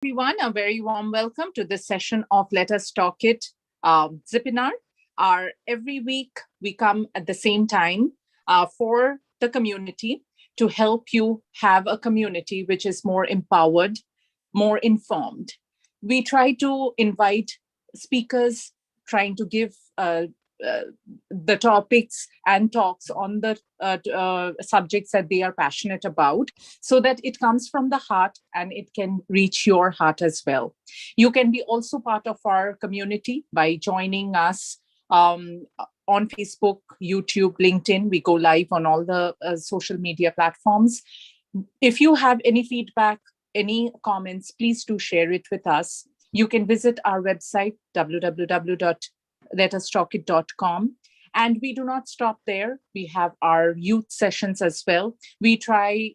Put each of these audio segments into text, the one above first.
Everyone, a very warm welcome to this session of Let Us Talk It ZIPINAR. Every week we come at the same time for the community to help you have a community which is more empowered, more informed. We try to invite speakers trying to give uh, the topics and talks on the subjects that they are passionate about so that it comes from the heart and it can reach your heart as well. You can be also part of our community by joining us on Facebook, YouTube, LinkedIn. We go live on all the social media platforms. If you have any feedback, any comments, please do share it with us. You can visit our website, www.letustalkit.com. And we do not stop there. We have our youth sessions as well. We try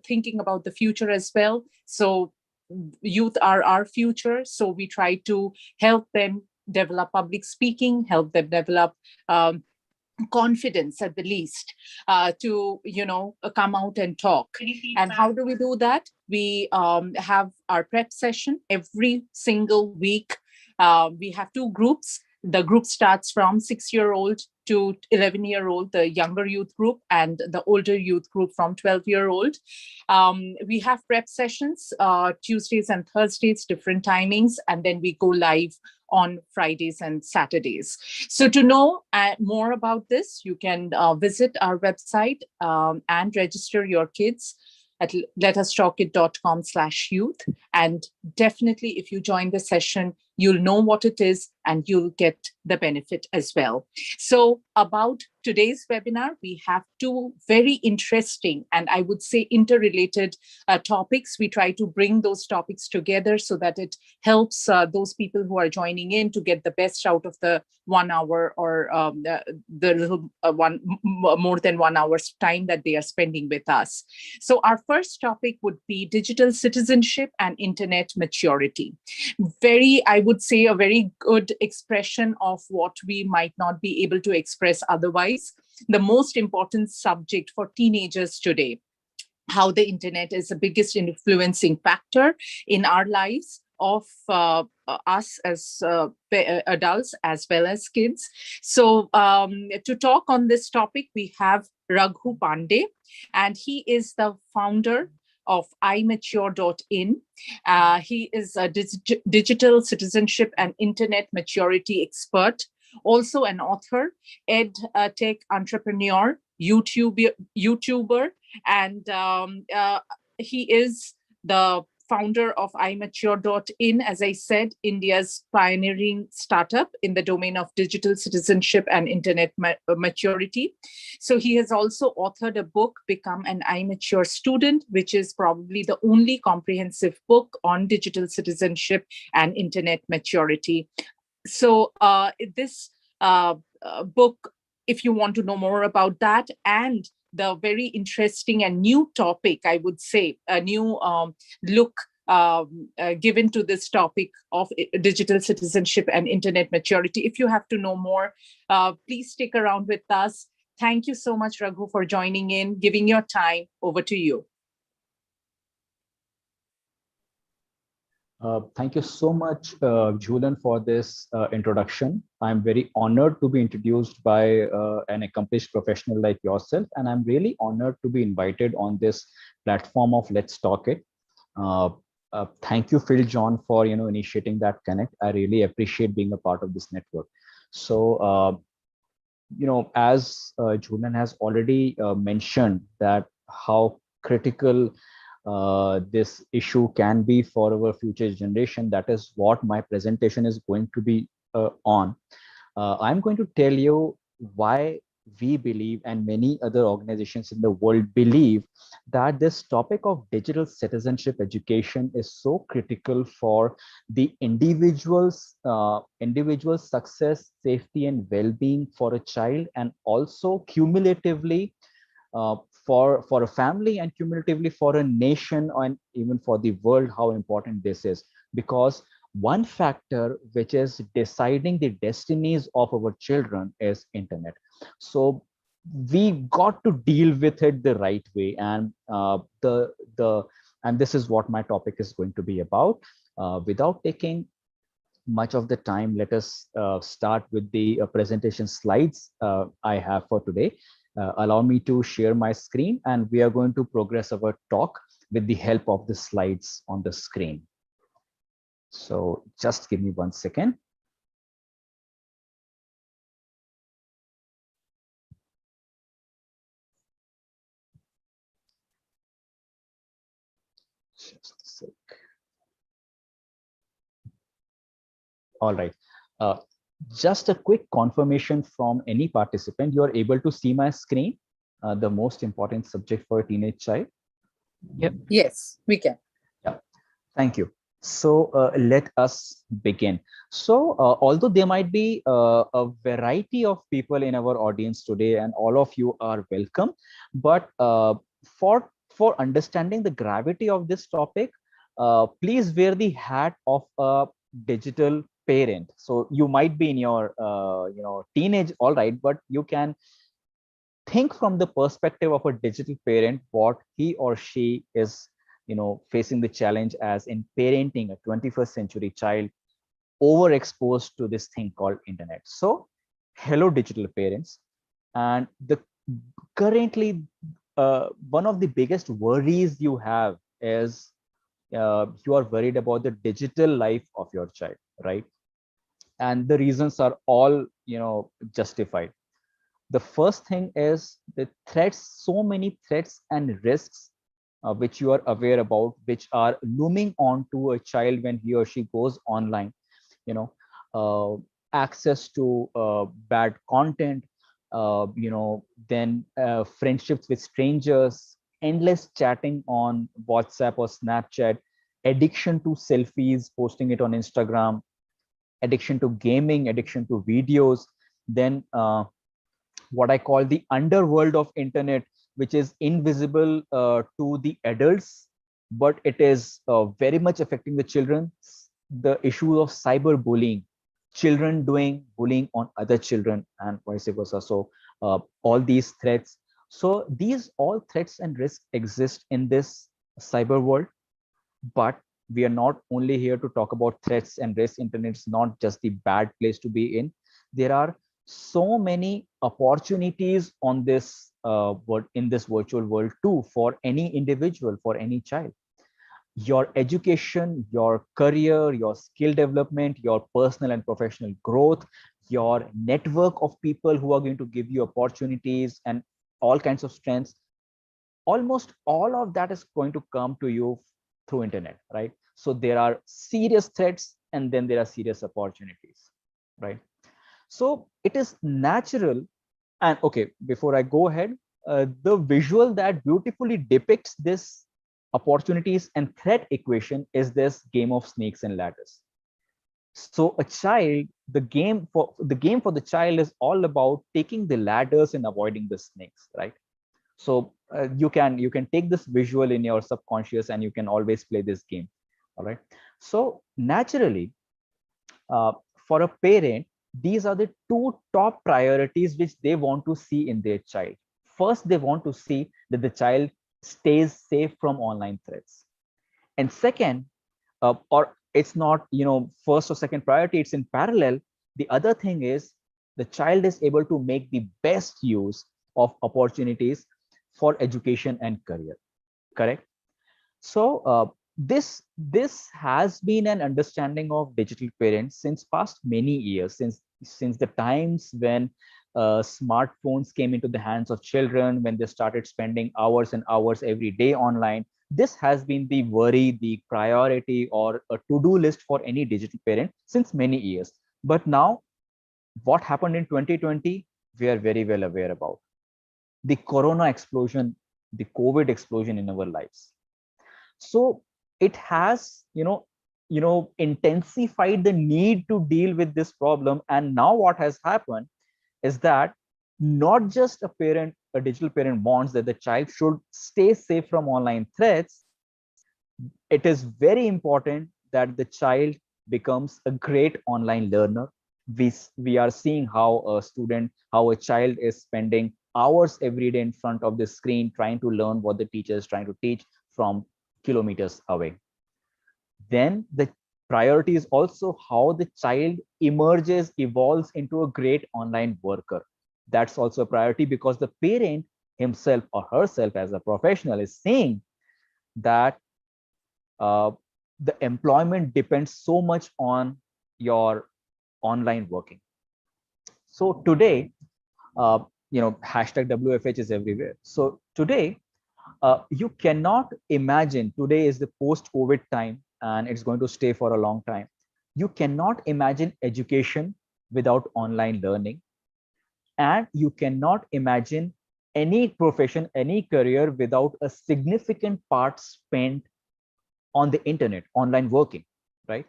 thinking about the future as well. So youth are our future. So we try to help them develop public speaking, help them develop confidence at the least to come out and talk. And how do we do that? We have our prep session every single week. We have two groups. The group starts from 6-year-old to 11-year-old, the younger youth group, and the older youth group from 12-year-old. We have prep sessions Tuesdays and Thursdays, different timings, and then we go live on Fridays and Saturdays. So to know more about this, you can visit our website and register your kids at letustalkit.com/youth. And definitely, if you join the session, you'll know what it is and you'll get the benefit as well. So about today's webinar, we have two very interesting and I would say interrelated topics. We try to bring those topics together so that it helps those people who are joining in to get the best out of the 1 hour or the little more than 1 hour's time that they are spending with us. So our first topic would be digital citizenship and internet maturity. I would say, a very good expression of what we might not be able to express otherwise. The most important subject for teenagers today, how the internet is the biggest influencing factor in our lives of us as adults as well as kids. So to talk on this topic, we have Raghu Pandey, and he is the founder of imature.in. He is a digital citizenship and internet maturity expert, also an author, ed tech entrepreneur, YouTuber, and he is the founder of imature.in, as I said, India's pioneering startup in the domain of digital citizenship and internet maturity. So he has also authored a book, Become an iMature Student, which is probably the only comprehensive book on digital citizenship and internet maturity. So this book, if you want to know more about that and the very interesting and new topic, I would say, a new look given to this topic of digital citizenship and internet maturity. If you have to know more, please stick around with us. Thank you so much, Raghu, for joining in, giving your time. Over to you. Thank you so much, Julian, for this introduction. I'm very honored to be introduced by an accomplished professional like yourself, and I'm really honored to be invited on this platform of Let's Talk It. Thank you, Phil John, for initiating that connect. I really appreciate being a part of this network. So, as Julian has already mentioned that how critical this issue can be for our future generation. That is what my presentation is going to be on. I'm going to tell you why we believe, and many other organizations in the world believe, that this topic of digital citizenship education is so critical for the individual's success, safety, and well-being for a child, and also cumulatively for a family, and cumulatively for a nation, and even for the world, how important this is. Because one factor which is deciding the destinies of our children is internet. So we got to deal with it the right way, and the And this is what my topic is going to be about. Without taking much of the time, let us start with the presentation slides I have for today. Allow me to share my screen, and we are going to progress our talk with the help of the slides on the screen. So just give me 1 second. Just a sec. All right. Just a quick confirmation from any participant. You are able to see my screen, the most important subject for a teenage child. Yep. Yes, we can. Yeah. Thank you. So let us begin. So although there might be a variety of people in our audience today, and all of you are welcome, but for understanding the gravity of this topic, please wear the hat of a digital parent. So you might be in your teenage, all right, but you can think from the perspective of a digital parent what he or she is facing the challenge as in parenting a 21st century child overexposed to this thing called internet. So hello digital parents. And the currently one of the biggest worries you have is you are worried about the digital life of your child, right? And the reasons are all justified. The first thing is the threats, so many threats and risks which you are aware about, which are looming onto a child when he or she goes online. You know, access to bad content, then friendships with strangers, endless chatting on WhatsApp or Snapchat, addiction to selfies, posting it on Instagram, addiction to gaming, addiction to videos, then what I call the underworld of internet, which is invisible to the adults, but it is very much affecting the children. The issue of cyberbullying, children doing bullying on other children and vice versa. So all these threats. So these all threats and risks exist in this cyber world, but we are not only here to talk about threats and risks. Internet is not just the bad place to be in. There are so many opportunities on this world, in this virtual world too, for any individual, for any child. Your education, your career, your skill development, your personal and professional growth, your network of people who are going to give you opportunities and all kinds of strengths, almost all of that is going to come to you through internet, right? So there are serious threats and then there are serious opportunities, right? So it is natural. And okay, before I go ahead, the visual that beautifully depicts this opportunities and threat equation is this game of snakes and ladders. So a child, the game for the child is all about taking the ladders and avoiding the snakes, right? So you can take this visual in your subconscious and you can always play this game. All right. So naturally, uh, for a parent, these are the two top priorities which they want to see in their child. First, they want to see that the child stays safe from online threats. And second, or it's not, first or second priority, it's in parallel. The other thing is the child is able to make the best use of opportunities for education and career, correct? So this has been an understanding of digital parents since past many years, since the times when smartphones came into the hands of children, when they started spending hours and hours every day online. This has been the worry, the priority, or a to-do list for any digital parent since many years. But now, what happened in 2020, we are very well aware about. The corona explosion, the COVID explosion in our lives. So it has intensified the need to deal with this problem. And now what has happened is that not just a digital parent wants that the child should stay safe from online threats. It is very important that the child becomes a great online learner. We are seeing how a child is spending hours every day in front of the screen trying to learn what the teacher is trying to teach from kilometers away. Then the priority is also how the child emerges, evolves into a great online worker. That's also a priority, because the parent himself or herself as a professional is saying that uh, the employment depends so much on your online working. So today, hashtag WFH is everywhere. So today, you cannot imagine, today is the post-COVID time and it's going to stay for a long time. You cannot imagine education without online learning, and you cannot imagine any profession, any career without a significant part spent on the internet, online working, right?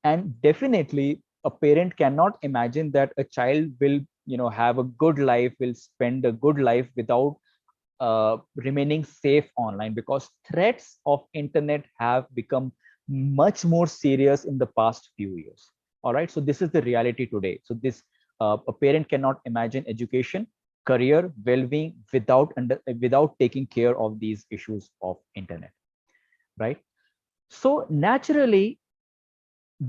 And definitely a parent cannot imagine that a child will, have a good life, will spend a good life without remaining safe online, because threats of internet have become much more serious in the past few years. All right, so this is the reality today. So this a parent cannot imagine education, career, well-being without taking care of these issues of internet, right? So naturally,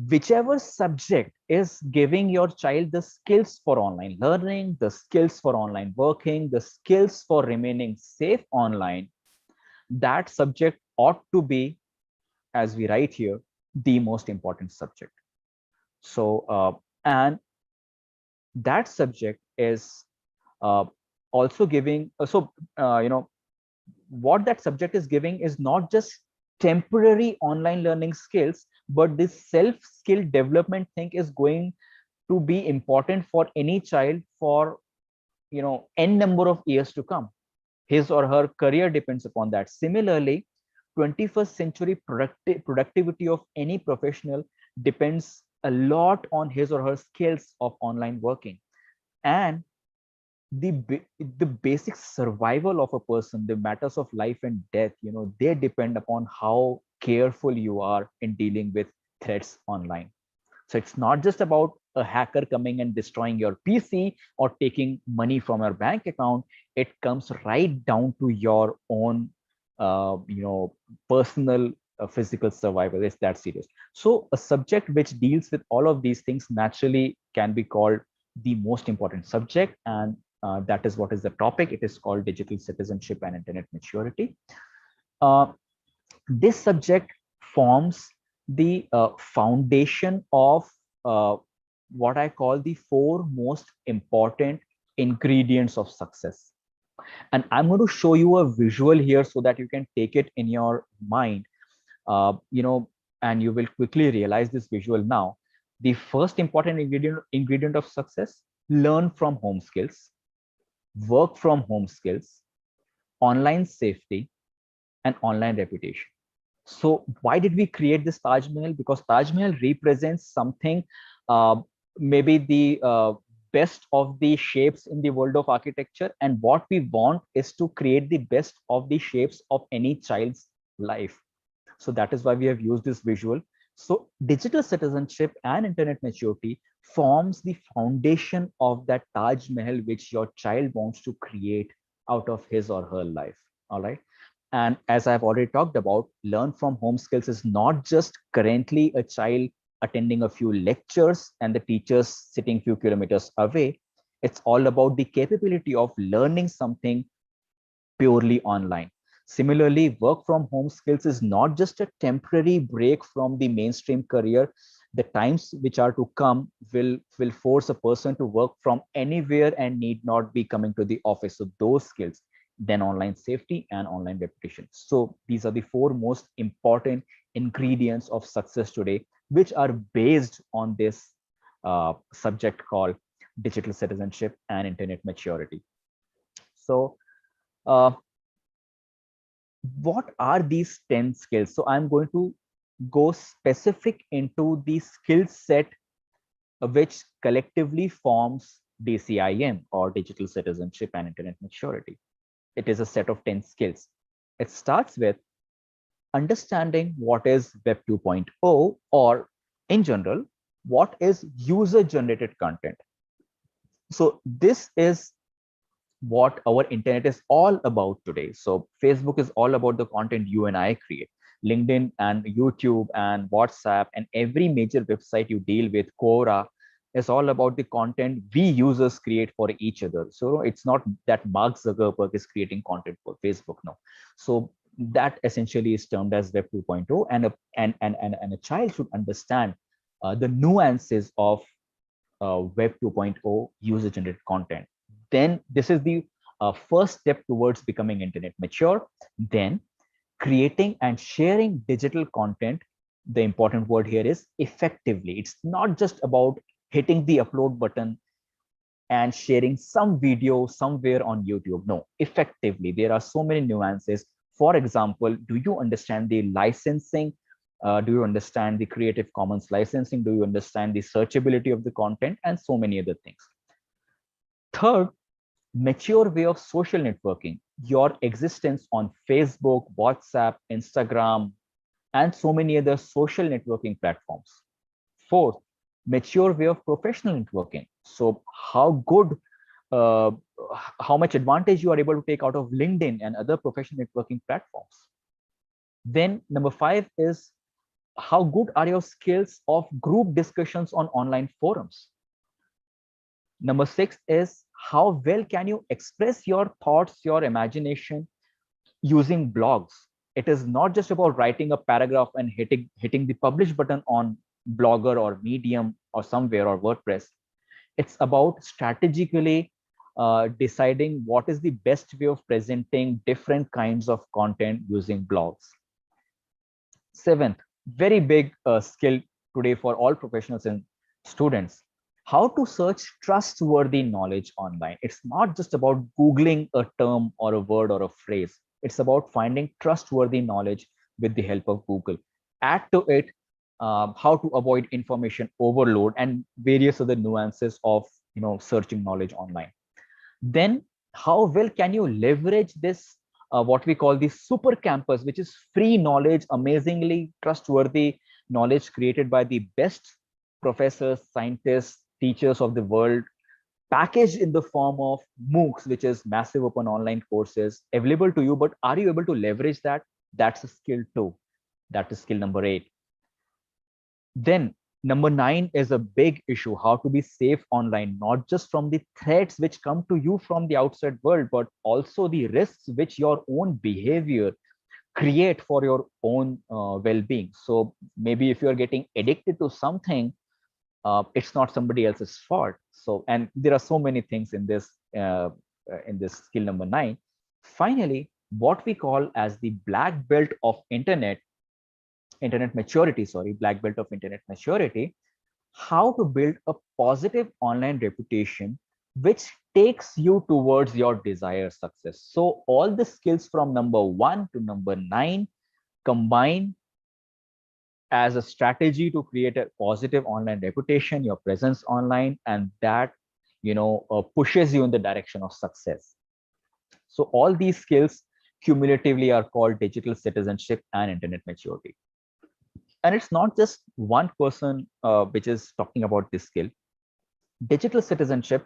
whichever subject is giving your child the skills for online learning, the skills for online working, the skills for remaining safe online, that subject ought to be, as we write here, the most important subject. So, and that subject is uh, also giving, what that subject is giving is not just temporary online learning skills, but this self skill development thing is going to be important for any child for n number of years to come. His or her career depends upon that. Similarly, 21st century productivity of any professional depends a lot on his or her skills of online working. And the basic survival of a person, the matters of life and death, they depend upon how careful you are in dealing with threats online. So it's not just about a hacker coming and destroying your PC or taking money from your bank account. It comes right down to your own, personal physical survival. It's that serious. So a subject which deals with all of these things naturally can be called the most important subject. And that is what is the topic. It is called digital citizenship and internet maturity. Uh, this subject forms the foundation of what I call the four most important ingredients of success. And I'm going to show you a visual here so that you can take it in your mind, and you will quickly realize this visual now. The first important ingredient of success: learn from home skills, work from home skills, online safety, and online reputation. So why did we create this Taj Mahal? Because Taj Mahal represents something, uh, maybe the best of the shapes in the world of architecture. And what we want is to create the best of the shapes of any child's life. So that is why we have used this visual. So digital citizenship and internet maturity forms the foundation of that Taj Mahal, which your child wants to create out of his or her life. All right. And as I've already talked about, learn from home skills is not just currently a child attending a few lectures and the teachers sitting few kilometers away. It's all about the capability of learning something purely online. Similarly, work from home skills is not just a temporary break from the mainstream career. The times which are to come will force a person to work from anywhere and need not be coming to the office. So those skills, then online safety and online reputation. So these are the four most important ingredients of success today, which are based on this subject called digital citizenship and internet maturity. So uh, what are these 10 skills? So I'm going to go specific into the skill set which collectively forms DCIM, or digital citizenship and internet maturity. It is a set of 10 skills. It starts with understanding what is Web 2.0, or in general, what is user generated content. So this is what our internet is all about today. So Facebook is all about the content you and I create. LinkedIn and YouTube and WhatsApp and every major website you deal with, Quora, is all about the content we users create for each other. So it's not that Mark Zuckerberg is creating content for Facebook, no. So that essentially is termed as Web 2.0, and a child should understand the nuances of Web 2.0 user-generated content. Then this is the first step towards becoming internet mature. Then creating and sharing digital content. The important word here is effectively. It's not just about hitting the upload button and sharing some video somewhere on YouTube. No, effectively. There are so many nuances. For example, do you understand the licensing? Do you understand the Creative Commons licensing? Do you understand the searchability of the content? And so many other things. Third, mature way of social networking. Your existence on Facebook, WhatsApp, Instagram, and so many other social networking platforms. Fourth, mature way of professional networking. So how good, uh, how much advantage you are able to take out of LinkedIn and other professional networking platforms. Then number 5 is how good are your skills of group discussions on online forums. Number 6 is how well can you express your thoughts, your imagination using blogs. It is not just about writing a paragraph and hitting the publish button on Blogger or Medium or somewhere or WordPress. It's about strategically deciding what is the best way of presenting different kinds of content using blogs. Seventh, very big skill today for all professionals and students, how to search trustworthy knowledge online. It's not just about Googling a term or a word or a phrase. It's about finding trustworthy knowledge with the help of Google. Add to it how to avoid information overload and various other nuances of searching knowledge online. Then how well can you leverage this what we call the super campus, which is free knowledge, amazingly trustworthy knowledge created by the best professors, scientists, teachers of the world, packaged in the form of MOOCs, which is massive open online courses available to you. But are you able to leverage that? That's a skill too. That is skill number 8. Then number 9 is a big issue, how to be safe online, not just from the threats which come to you from the outside world, but also the risks which your own behavior create for your own well-being. So maybe if you're getting addicted to something, it's not somebody else's fault. So, and there are so many things in this skill number 9. Finally, what we call as the black belt of internet maturity, black belt of internet maturity, how to build a positive online reputation which takes you towards your desired success. So all the skills from number 1 to number 9 combine as a strategy to create a positive online reputation, your presence online, and that pushes you in the direction of success. So all these skills cumulatively are called digital citizenship and internet maturity. And it's not just one person which is talking about this skill. Digital citizenship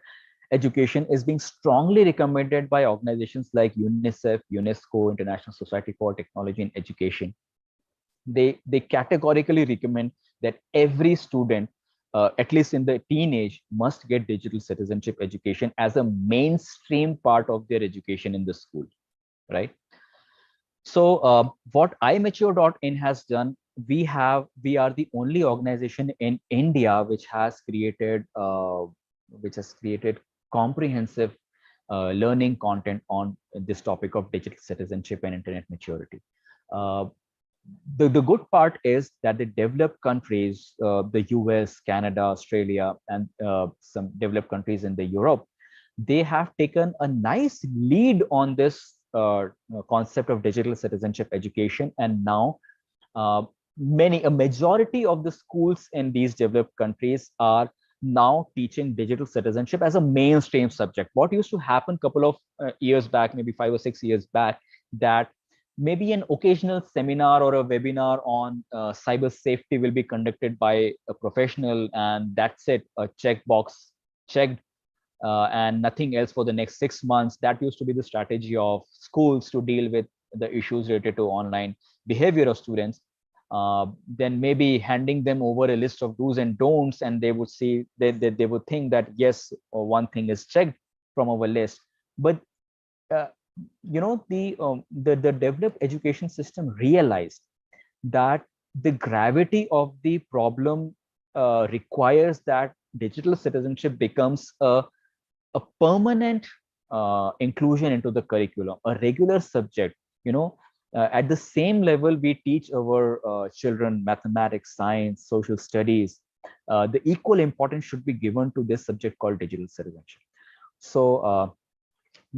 education is being strongly recommended by organizations like UNICEF, UNESCO, International Society for Technology and Education. They categorically recommend that every student, at least in the teenage, must get digital citizenship education as a mainstream part of their education in the school, right? So what imature.in has done, we are the only organization in India which has created comprehensive learning content on this topic of digital citizenship and internet maturity. The good part is that the developed countries, the US, Canada, Australia, and some developed countries in the Europe, they have taken a nice lead on this concept of digital citizenship education. And now a majority of the schools in these developed countries are now teaching digital citizenship as a mainstream subject. What used to happen a couple of years back, maybe 5 or 6 years back, that maybe an occasional seminar or a webinar on cyber safety will be conducted by a professional, and that's it, a checkbox checked, and nothing else for the next 6 months. That used to be the strategy of schools to deal with the issues related to online behavior of students, then maybe handing them over a list of do's and don'ts, and they would see they would think that yes, one thing is checked from our list. But uh, the developed education system realized that the gravity of the problem requires that digital citizenship becomes a permanent inclusion into the curriculum, a regular subject. At the same level we teach our children mathematics, science, social studies, the equal importance should be given to this subject called digital citizenship. So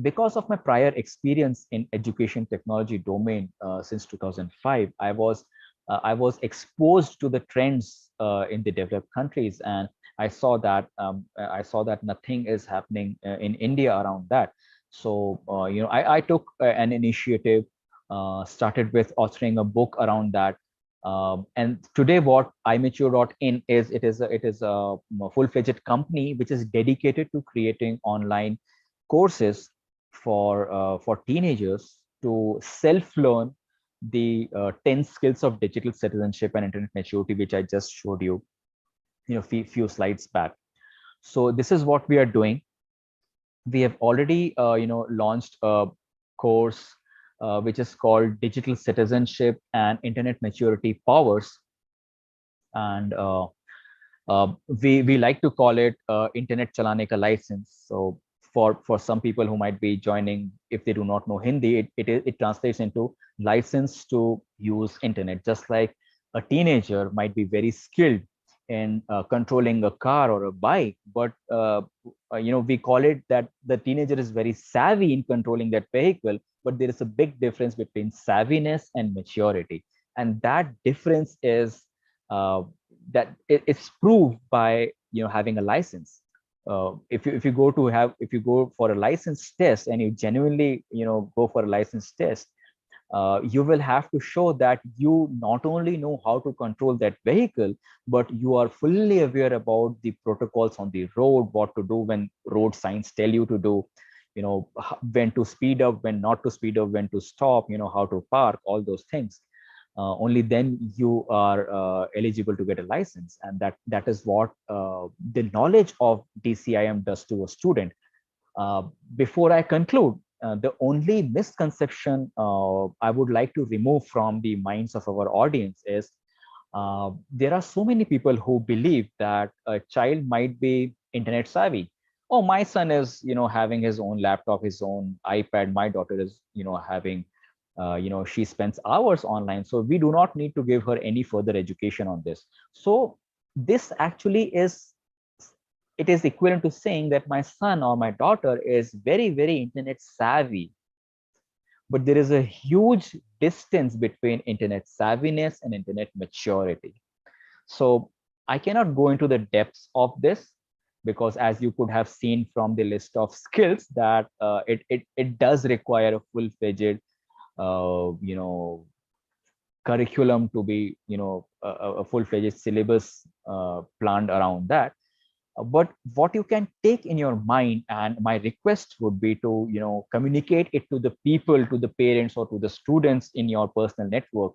because of my prior experience in education technology domain since 2005, I was exposed to the trends in the developed countries, and I saw that nothing is happening in India around that. So I took an initiative, started with authoring a book around that. And today what imature.in is, it is a full-fledged company which is dedicated to creating online courses for teenagers to self-learn the 10 skills of digital citizenship and internet maturity, which I just showed you, few slides back. So this is what we are doing. We have already, launched a course which is called Digital Citizenship and Internet Maturity Powers, and we like to call it Internet Chalane ka license. So for some people who might be joining, if they do not know Hindi, it translates into license to use internet. Just like a teenager might be very skilled in controlling a car or a bike, but we call it that the teenager is very savvy in controlling that vehicle. But there is a big difference between savviness and maturity, and that difference is uh, it's proved by having a license. If you go for a license test and you genuinely go for a license test, you will have to show that you not only know how to control that vehicle, but you are fully aware about the protocols on the road, what to do when road signs tell you to do, when to speed up, when not to speed up, when to stop, how to park, all those things. Only then you are eligible to get a license, and that is what the knowledge of DCIM does to a student. Before I conclude, the only misconception I would like to remove from the minds of our audience is there are so many people who believe that a child might be internet savvy. Oh, my son is having his own laptop, his own iPad. My daughter is having she spends hours online, so we do not need to give her any further education on this. So this actually is, it is equivalent to saying that my son or my daughter is very, very internet savvy. But there is a huge distance between internet savviness and internet maturity. So I cannot go into the depths of this, because as you could have seen from the list of skills that it does require a full-fledged curriculum to be a full-fledged syllabus planned around that. But what you can take in your mind, and my request would be to communicate it to the people, to the parents or to the students in your personal network,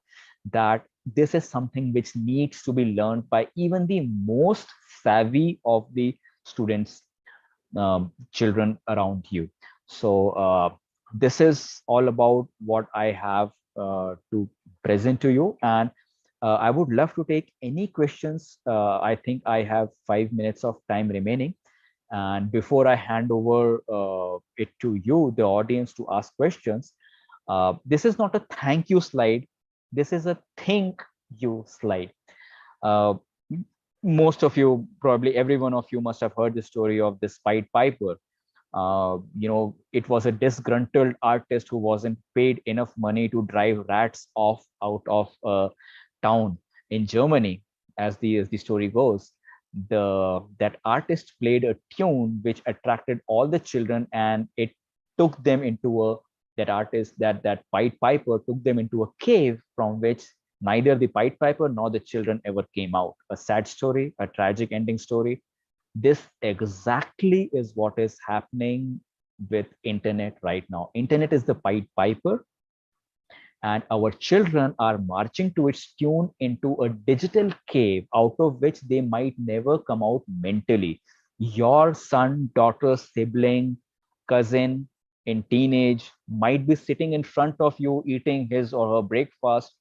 that this is something which needs to be learned by even the most savvy of the students, children around you. So this is all about what I have to present to you, and I would love to take any questions. I think I have 5 minutes of time remaining, and before I hand over it to you, the audience, to ask questions, this is not a thank you slide, this is a think you slide. uh, Most of you, probably every one of you, must have heard the story of this Pied Piper. It was a disgruntled artist who wasn't paid enough money to drive rats off out of a town in Germany. As the story goes, that artist played a tune which attracted all the children, and it took them into a that artist that Pied Piper took them into a cave from which neither the Pied Piper nor the children ever came out. A sad story, a tragic ending story. This exactly is what is happening with internet right now. Internet is the Pied Piper, and our children are marching to its tune into a digital cave out of which they might never come out mentally. Your son, daughter, sibling, cousin in teenage might be sitting in front of you eating his or her breakfast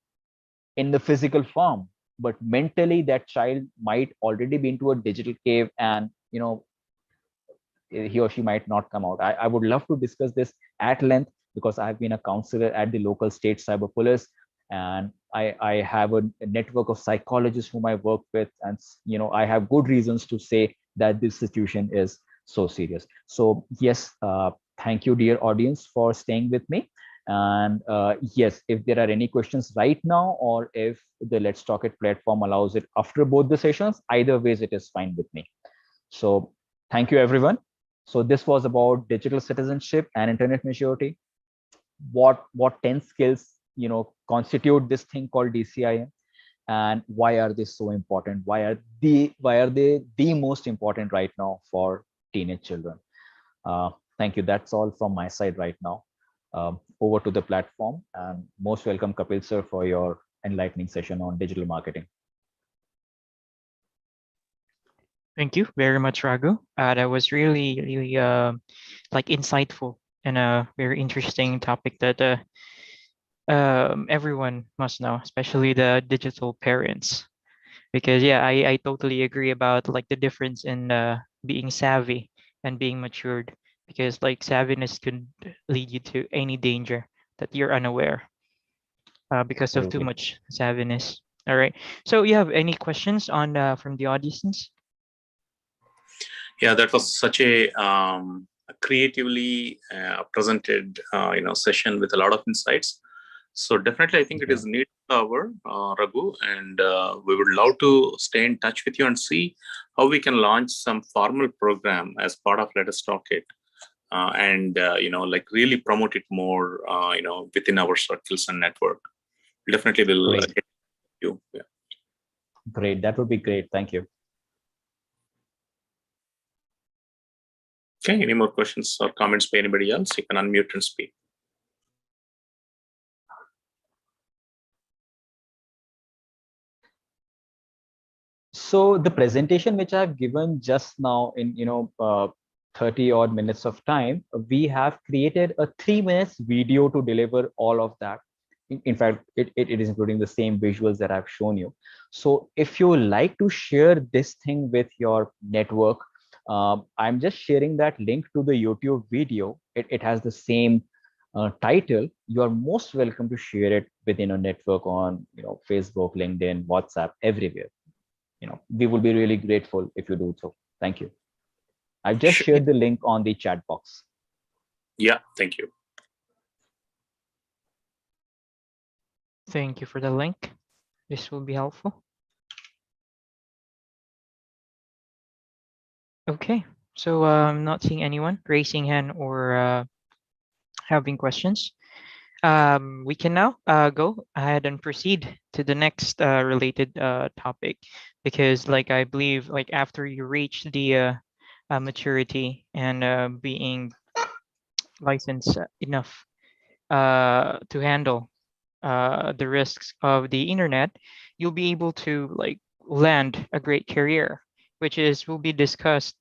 in the physical form, but mentally that child might already be into a digital cave, and he or she might not come out. I would love to discuss this at length because I've been a counselor at the local state cyber police, and I have a network of psychologists whom I work with, and I have good reasons to say that this situation is so serious. So yes, thank you, dear audience, for staying with me. And yes, if there are any questions right now, or if the Let's Talk It platform allows it after both the sessions, either ways it is fine with me. So thank you, everyone. So this was about digital citizenship and internet maturity. What 10 skills constitute this thing called DCIM, and why are they so important? Why are they the most important right now for teenage children? Thank you. That's all from my side right now. Over to the platform, and most welcome, Kapil sir, for your enlightening session on digital marketing. Thank you very much, Raghu. That was really, really like insightful and a very interesting topic that everyone must know, especially the digital parents. Because yeah, I totally agree about like the difference in being savvy and being matured. Because like savviness could lead you to any danger that you're unaware because of too Absolutely. much savviness. All right. So you have any questions on from the audience? Yeah, that was such a creatively presented session with a lot of insights. So definitely, I think it is needed our Raghu, and we would love to stay in touch with you and see how we can launch some formal program as part of Let Us Talk It, and like really promote it more, within our circles and network. Definitely, will get you. Yeah. Great, that would be great. Thank you. Okay, any more questions or comments by anybody else? You can unmute and speak. So the presentation which I've given just now in 30 odd minutes of time, we have created a 3 minutes video to deliver all of that. In fact, it is including the same visuals that I've shown you. So if you like to share this thing with your network, I'm just sharing that link to the YouTube video. It has the same title. You are most welcome to share it within a network on Facebook, LinkedIn, WhatsApp, everywhere. We will be really grateful if you do so. Thank you. I've just shared the link on the chat box. Yeah, thank you. Thank you for the link. This will be helpful. Okay, so I'm not seeing anyone raising hand or having questions. We can now go ahead and proceed to the next related topic, because like I believe like after you reach the maturity and being licensed enough to handle the risks of the internet, you'll be able to like land a great career, which is will be discussed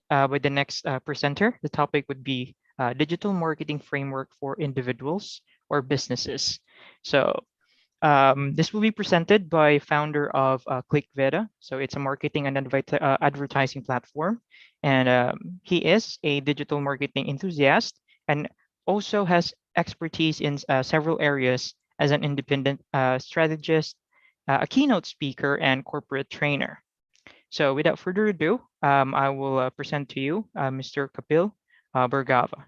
by the next presenter. The topic would be digital marketing framework for individuals or businesses. So this will be presented by founder of ClickVeda. So it's a marketing and advertising platform. And he is a digital marketing enthusiast and also has expertise in several areas as an independent strategist, a keynote speaker, and corporate trainer. So without further ado, I will present to you Mr. Kapil Bhargava.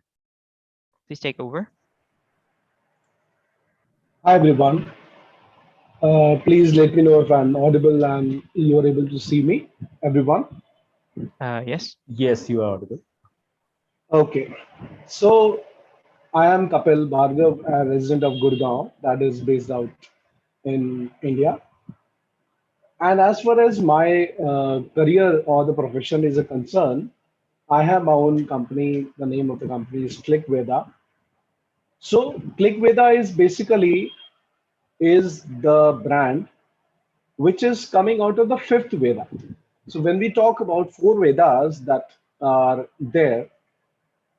Please take over. Hi everyone. Please let me know if I'm audible and you are able to see me, everyone. Yes. Yes, you are audible. Okay. So I am Kapil Bhargava, a resident of Gurgaon, that is based out in India. And as far as my career or the profession is a concern, I have my own company. The name of the company is ClickVeda. So ClickVeda is basically is the brand which is coming out of the fifth Veda. So when we talk about four Vedas that are there,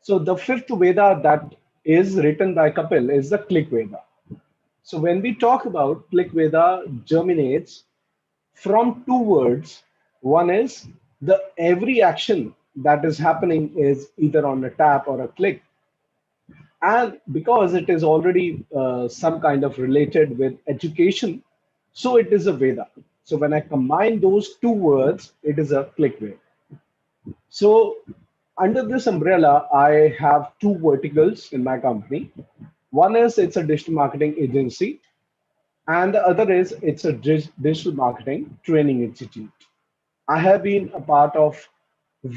so the fifth Veda that is written by Kapil is the Click Veda. So when we talk about Click Veda germinates from two words. One is the every action that is happening is either on a tap or a click. And because it is already some kind of related with education, so it is a Veda. So when I combine those two words, it is a click Veda. So under this umbrella, I have two verticals in my company. One is it's a digital marketing agency, and the other is it's a digital marketing training institute. I have been a part of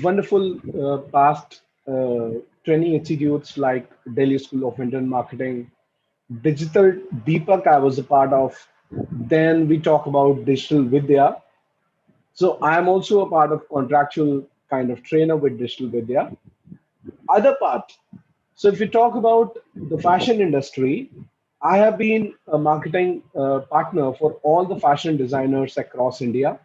wonderful past training institutes like Delhi School of Internet Marketing, Digital Deepak I was a part of. Then we talk about Digital Vidya. So I'm also a part of contractual kind of trainer with Digital Vidya. Other part, so if we talk about the fashion industry, I have been a marketing partner for all the fashion designers across India,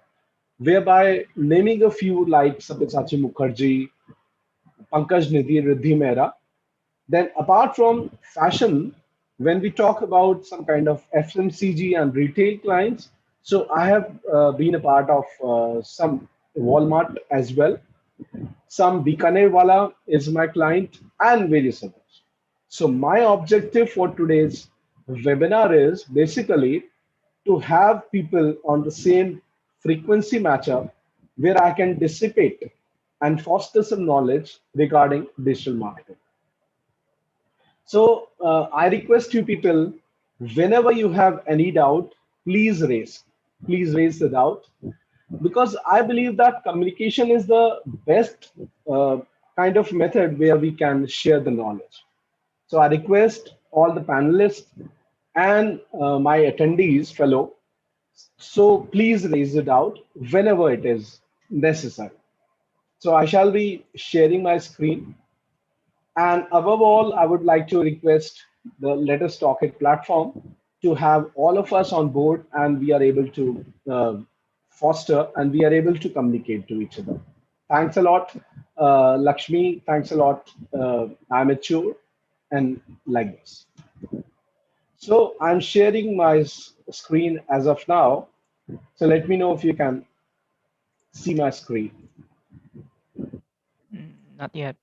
whereby naming a few like Sabyasachi Mukherjee, Pankaj Nidhi, Riddhi Mehra. Then apart from fashion, when we talk about some kind of FMCG and retail clients, so I have been a part of some Walmart as well. Some Bikaner Wala is my client and various others. So my objective for today's webinar is basically to have people on the same frequency matchup where I can dissipate and foster some knowledge regarding digital marketing. So I request you people, whenever you have any doubt, please raise the doubt, because I believe that communication is the best kind of method where we can share the knowledge. So I request all the panelists and my attendees, fellow, so please raise it out whenever it is necessary. So I shall be sharing my screen. And above all, I would like to request the Let Us Talk It platform to have all of us on board and we are able to foster and we are able to communicate to each other. Thanks a lot, Lakshmi. Thanks a lot, Amateur, and like this. So I'm sharing my screen as of now. So let me know if you can see my screen. Not yet.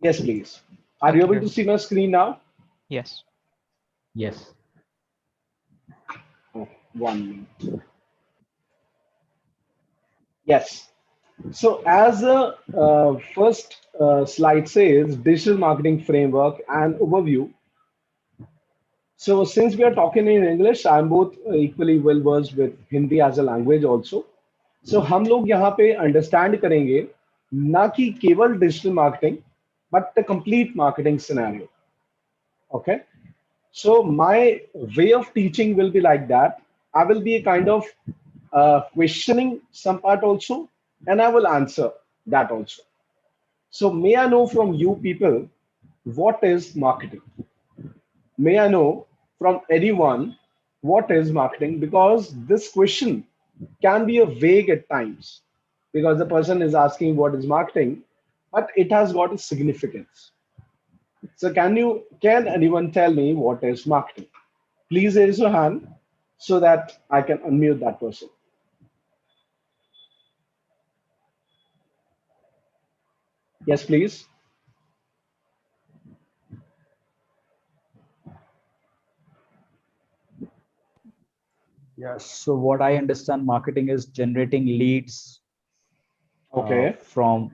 Yes, please. Are you able to see my screen now? Yes. Yes. Oh, 1 minute. Yes. So as a first slide says, digital marketing framework and overview. So since we are talking in English, I'm both equally well versed with Hindi as a language also. So हम लोग यहाँ पे understand करेंगे ना कि केवल digital marketing, but the complete marketing scenario. Okay. So my way of teaching will be like that. I will be a kind of questioning some part also, and I will answer that also. So may I know from you people, what is marketing? May I know from anyone what is marketing? Because this question can be a vague at times because the person is asking what is marketing, but it has got a significance. So can anyone tell me what is marketing? Please raise your hand so that I can unmute that person. Yes, please. Yes. So what I understand, marketing is generating leads Okay. from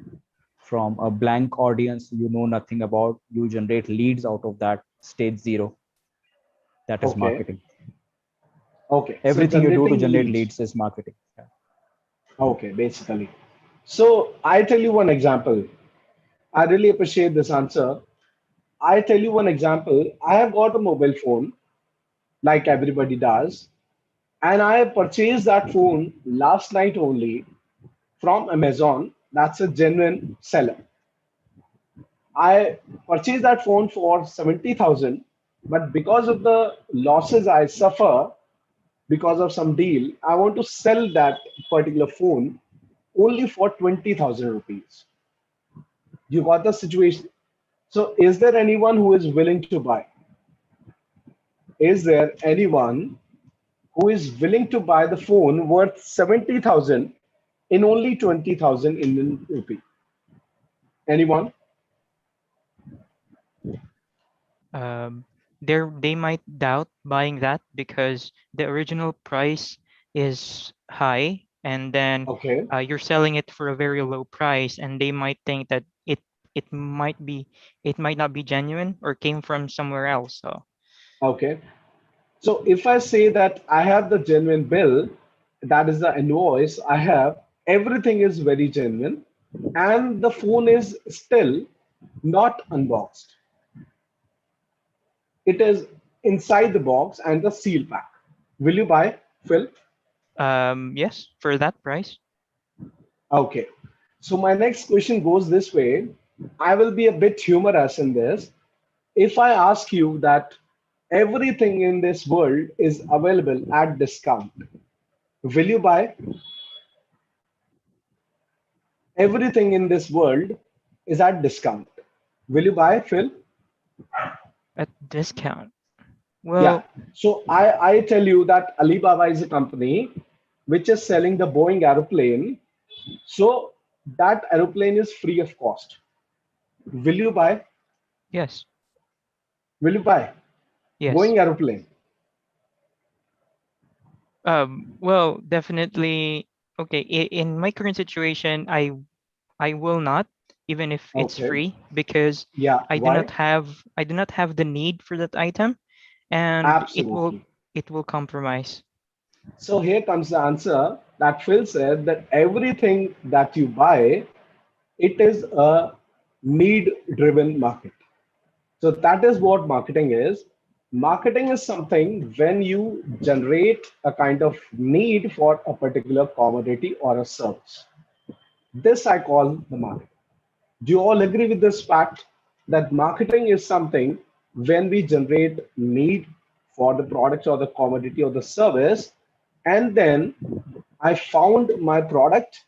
a blank audience you know nothing about. You generate leads out of that stage zero. That is Okay. marketing. Okay. Everything you do to generating generate leads is marketing. Yeah. Okay, basically. So I tell you one example. I really appreciate this answer. I tell you one example. I have got a mobile phone, like everybody does, and I purchased that phone last night only from Amazon. That's a genuine seller. I purchased that phone for 70,000, but because of the losses I suffer because of some deal, I want to sell that particular phone only for 20,000 rupees. You got the situation. So is there anyone who is willing to buy? Is there anyone who is willing to buy the phone worth 70,000 in only 20,000 Indian rupee? Anyone? Um, they might doubt buying that because the original price is high, and then Okay. you're selling it for a very low price, and they might think that it might be it might not be genuine or came from somewhere else. So Okay. So if I say that I have the genuine bill, that is the invoice I have, everything is very genuine, and the phone is still not unboxed. It is inside the box and the seal pack. Will you buy, Phil? yes, for that price. Okay. So my next question goes this way. I will be a bit humorous in this. If I ask you that everything in this world is available at discount, will you buy? Everything in this world is at discount. Will you buy, Phil? At discount. Yeah. Well, So I tell you that Alibaba is a company which is selling the Boeing aeroplane. So that aeroplane is free of cost. Will you buy? yes, Will you buy yes. Boeing aeroplane? Well, definitely. Okay, in my current situation, I will not, even if it's Okay. free, because Yeah. Why? I do not have the need for that item, and Absolutely. it will compromise. So here comes the answer that Phil said that everything that you buy, it is a need-driven market. So that is what marketing is. Marketing is something when you generate a kind of need for a particular commodity or a service. This I call the market. Do you all agree with this fact that marketing is something when we generate need for the product or the commodity or the service, and then I found my product,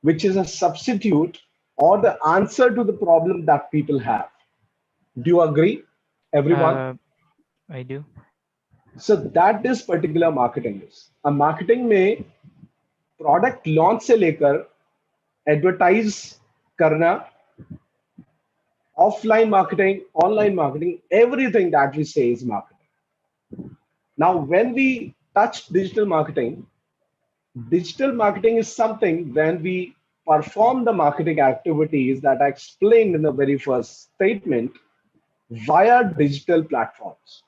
which is a substitute or the answer to the problem that people have. Do you agree, everyone? Uh, I do. So that is particular marketing is. A marketing में product launch से लेकर advertise करना, offline marketing, online marketing, everything that we say is marketing. Now, when we touch digital marketing is something when we perform the marketing activities that I explained in the very first statement via digital platforms.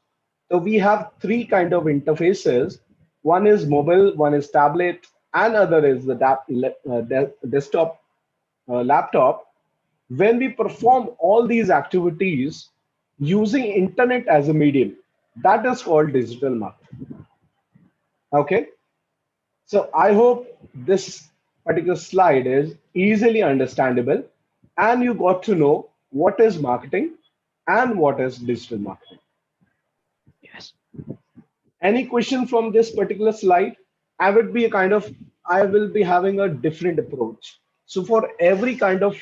So we have three kind of interfaces. One is mobile, one is tablet, and other is the desktop laptop. When we perform all these activities using internet as a medium, that is called digital marketing. Okay. So I hope this particular slide is easily understandable and you got to know what is marketing and what is digital marketing. Yes. Any question from this particular slide? I will be having a different approach. So for every kind of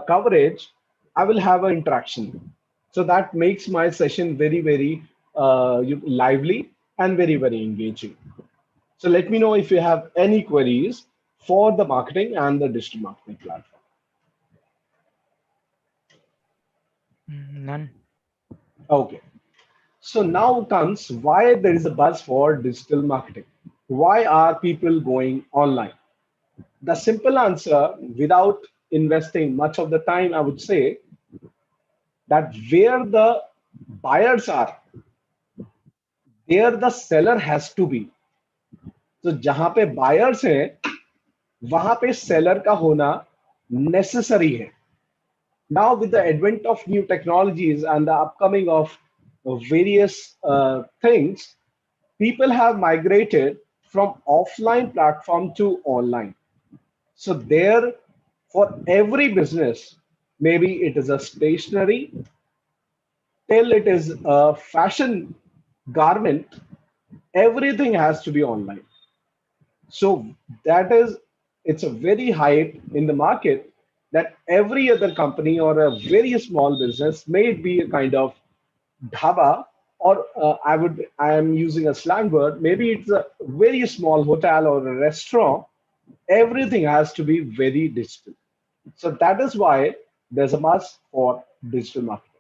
coverage, I will have an interaction. So that makes my session very lively and very engaging. So let me know if you have any queries for the marketing and the digital marketing platform. None. Okay. So now comes why there is a buzz for digital marketing. Why are people going online? The simple answer, without investing much of the time, I would say that where the buyers are, there the seller has to be. So जहां पे buyers हैं, वहां पे seller का होना necessary है. Now with the advent of new technologies and the upcoming of various things, people have migrated from offline platform to online. So there, for every business, maybe it is a stationery, till it is a fashion garment, everything has to be online. So that is, it's a very hype in the market that every other company or a very small business, may it be a kind of dhaba, or I am using a slang word, maybe it's a very small hotel or a restaurant, everything has to be very digital. So that is why there's a must for digital marketing.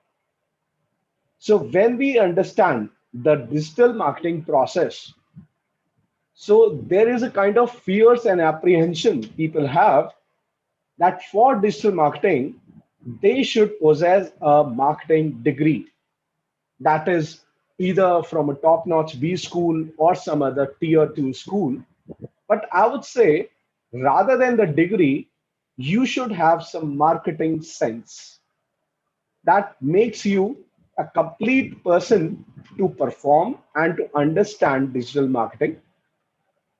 So when we understand the digital marketing process, so there is a kind of fears and apprehension people have that for digital marketing, they should possess a marketing degree that is either from a top-notch B school or some other tier two school. But I would say rather than the degree, you should have some marketing sense that makes you a complete person to perform and to understand digital marketing,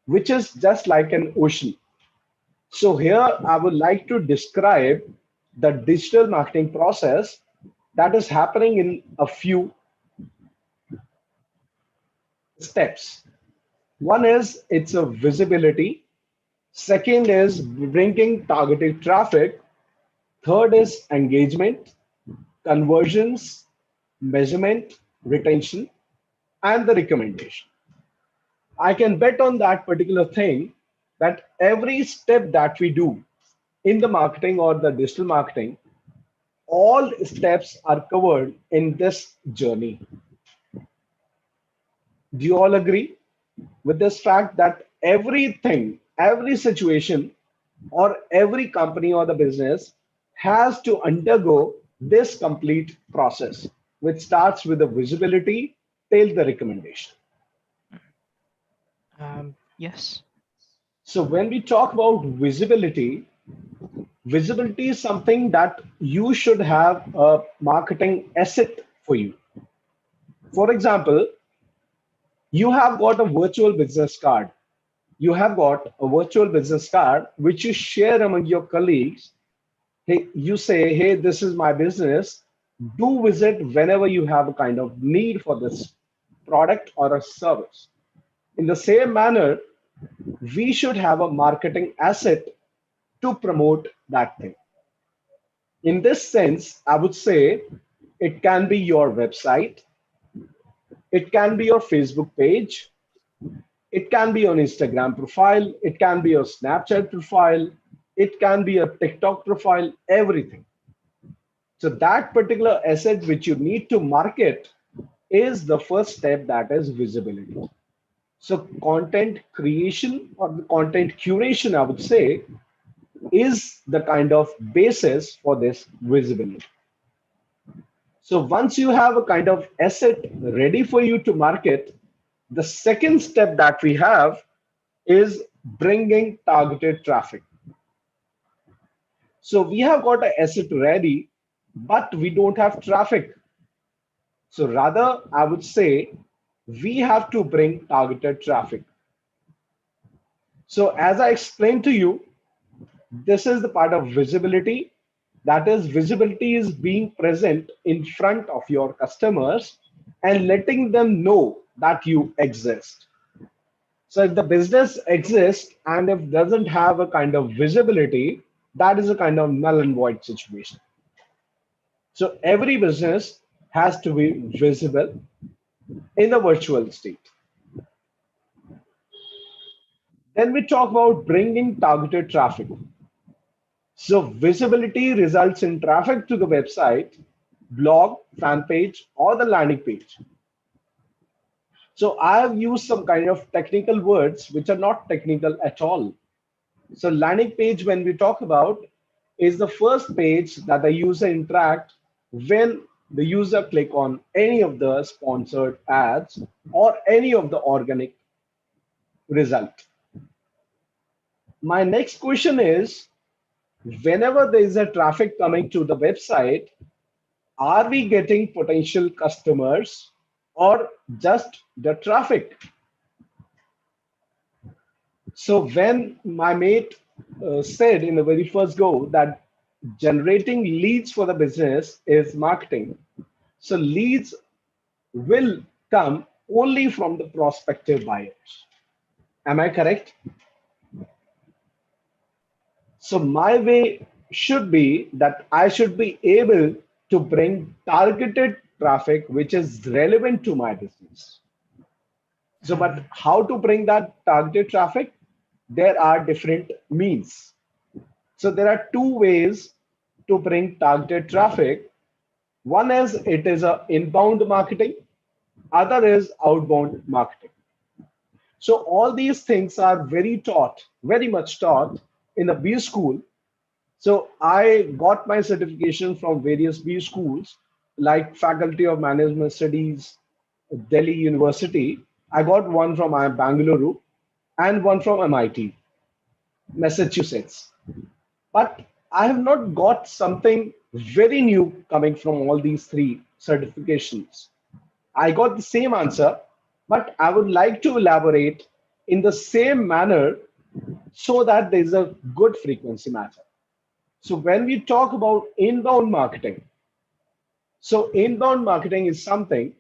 which is just like an ocean. So here I would like to describe the digital marketing process that is happening in a few steps. One is it's a visibility. Second is bringing targeted traffic. Third is engagement, conversions, measurement, retention, and the recommendation. I can bet on that particular thing that every step that we do in the marketing or the digital marketing, all steps are covered in this journey. Do you all agree with this fact that everything, every situation, or every company or the business has to undergo this complete process, which starts with the visibility till the recommendation? Yes. So when we talk about visibility, visibility is something that you should have a marketing asset for you. For example, you have got a virtual business card. You have got a virtual business card which you share among your colleagues. Hey, you say, hey, this is my business. Do visit whenever you have a kind of need for this product or a service. In the same manner, we should have a marketing asset to promote that thing. In this sense, I would say it can be your website, it can be your Facebook page, it can be your Instagram profile, it can be your Snapchat profile, it can be a TikTok profile, everything. So that particular asset which you need to market is the first step, that is visibility. So content creation or the content curation, I would say, is the kind of basis for this visibility. So once you have a kind of asset ready for you to market, the second step that we have is bringing targeted traffic. So we have got an asset ready, but we don't have traffic. So rather, I would say we have to bring targeted traffic. So as I explained to you, this is the part of visibility. That is, visibility is being present in front of your customers and letting them know that you exist. So if the business exists and if doesn't have a kind of visibility, that is a kind of null and void situation. So every business has to be visible in the virtual state. Then we talk about bringing targeted traffic. So visibility results in traffic to the website, blog, fan page, or the landing page. So I have used some kind of technical words which are not technical at all. So landing page, when we talk about, is the first page that the user interact when the user click on any of the sponsored ads or any of the organic result. My next question is, whenever there is a traffic coming to the website, are we getting potential customers or just the traffic? So when my mate said in the very first go that generating leads for the business is marketing. So leads will come only from the prospective buyers. Am I correct? So my way should be that I should be able to bring targeted traffic which is relevant to my business. So, but how to bring that targeted traffic? There are different means. So there are two ways to bring targeted traffic. One is it is a inbound marketing, other is outbound marketing. So all these things are very much taught in the B school. So I got my certification from various B schools like Faculty of Management Studies, Delhi University. I got one from Bangalore and one from MIT, Massachusetts. But I have not got something very new coming from all these three certifications. I got the same answer, but I would like to elaborate in the same manner so that there's a good frequency matter. So when we talk about inbound marketing, so inbound marketing is something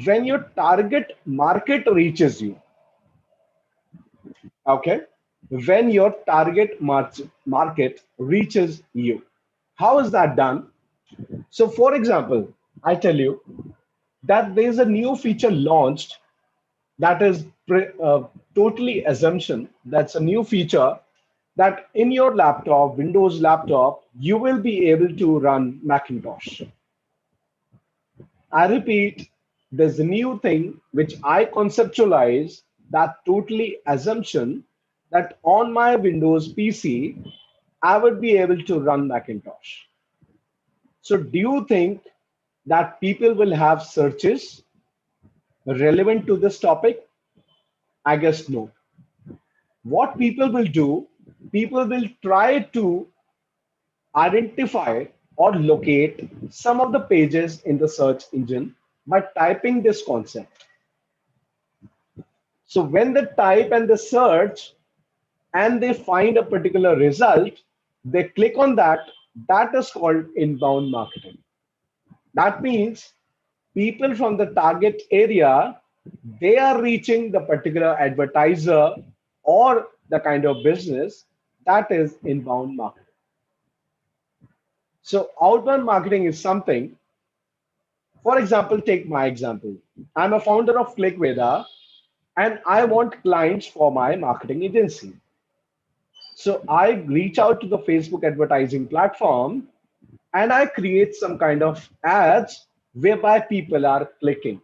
when your target market reaches you, okay? When your target market reaches you. How is that done? So for example, I tell you that there's a new feature launched that is totally assumption. That's a new feature that in your laptop, Windows laptop, you will be able to run Macintosh. I repeat, there's a new thing which I conceptualize that totally assumption that on my Windows PC, I would be able to run Macintosh. So do you think that people will have searches relevant to this topic? I guess no. What people will do, people will try to identify or locate some of the pages in the search engine by typing this concept. So when they type and they search and they find a particular result, they click on that. That is called inbound marketing. That means people from the target area, they are reaching the particular advertiser or the kind of business. That is inbound marketing. So outbound marketing is something, for example, take my example. I'm a founder of ClickVeda and I want clients for my marketing agency. So I reach out to the Facebook advertising platform and I create some kind of ads whereby people are clicking.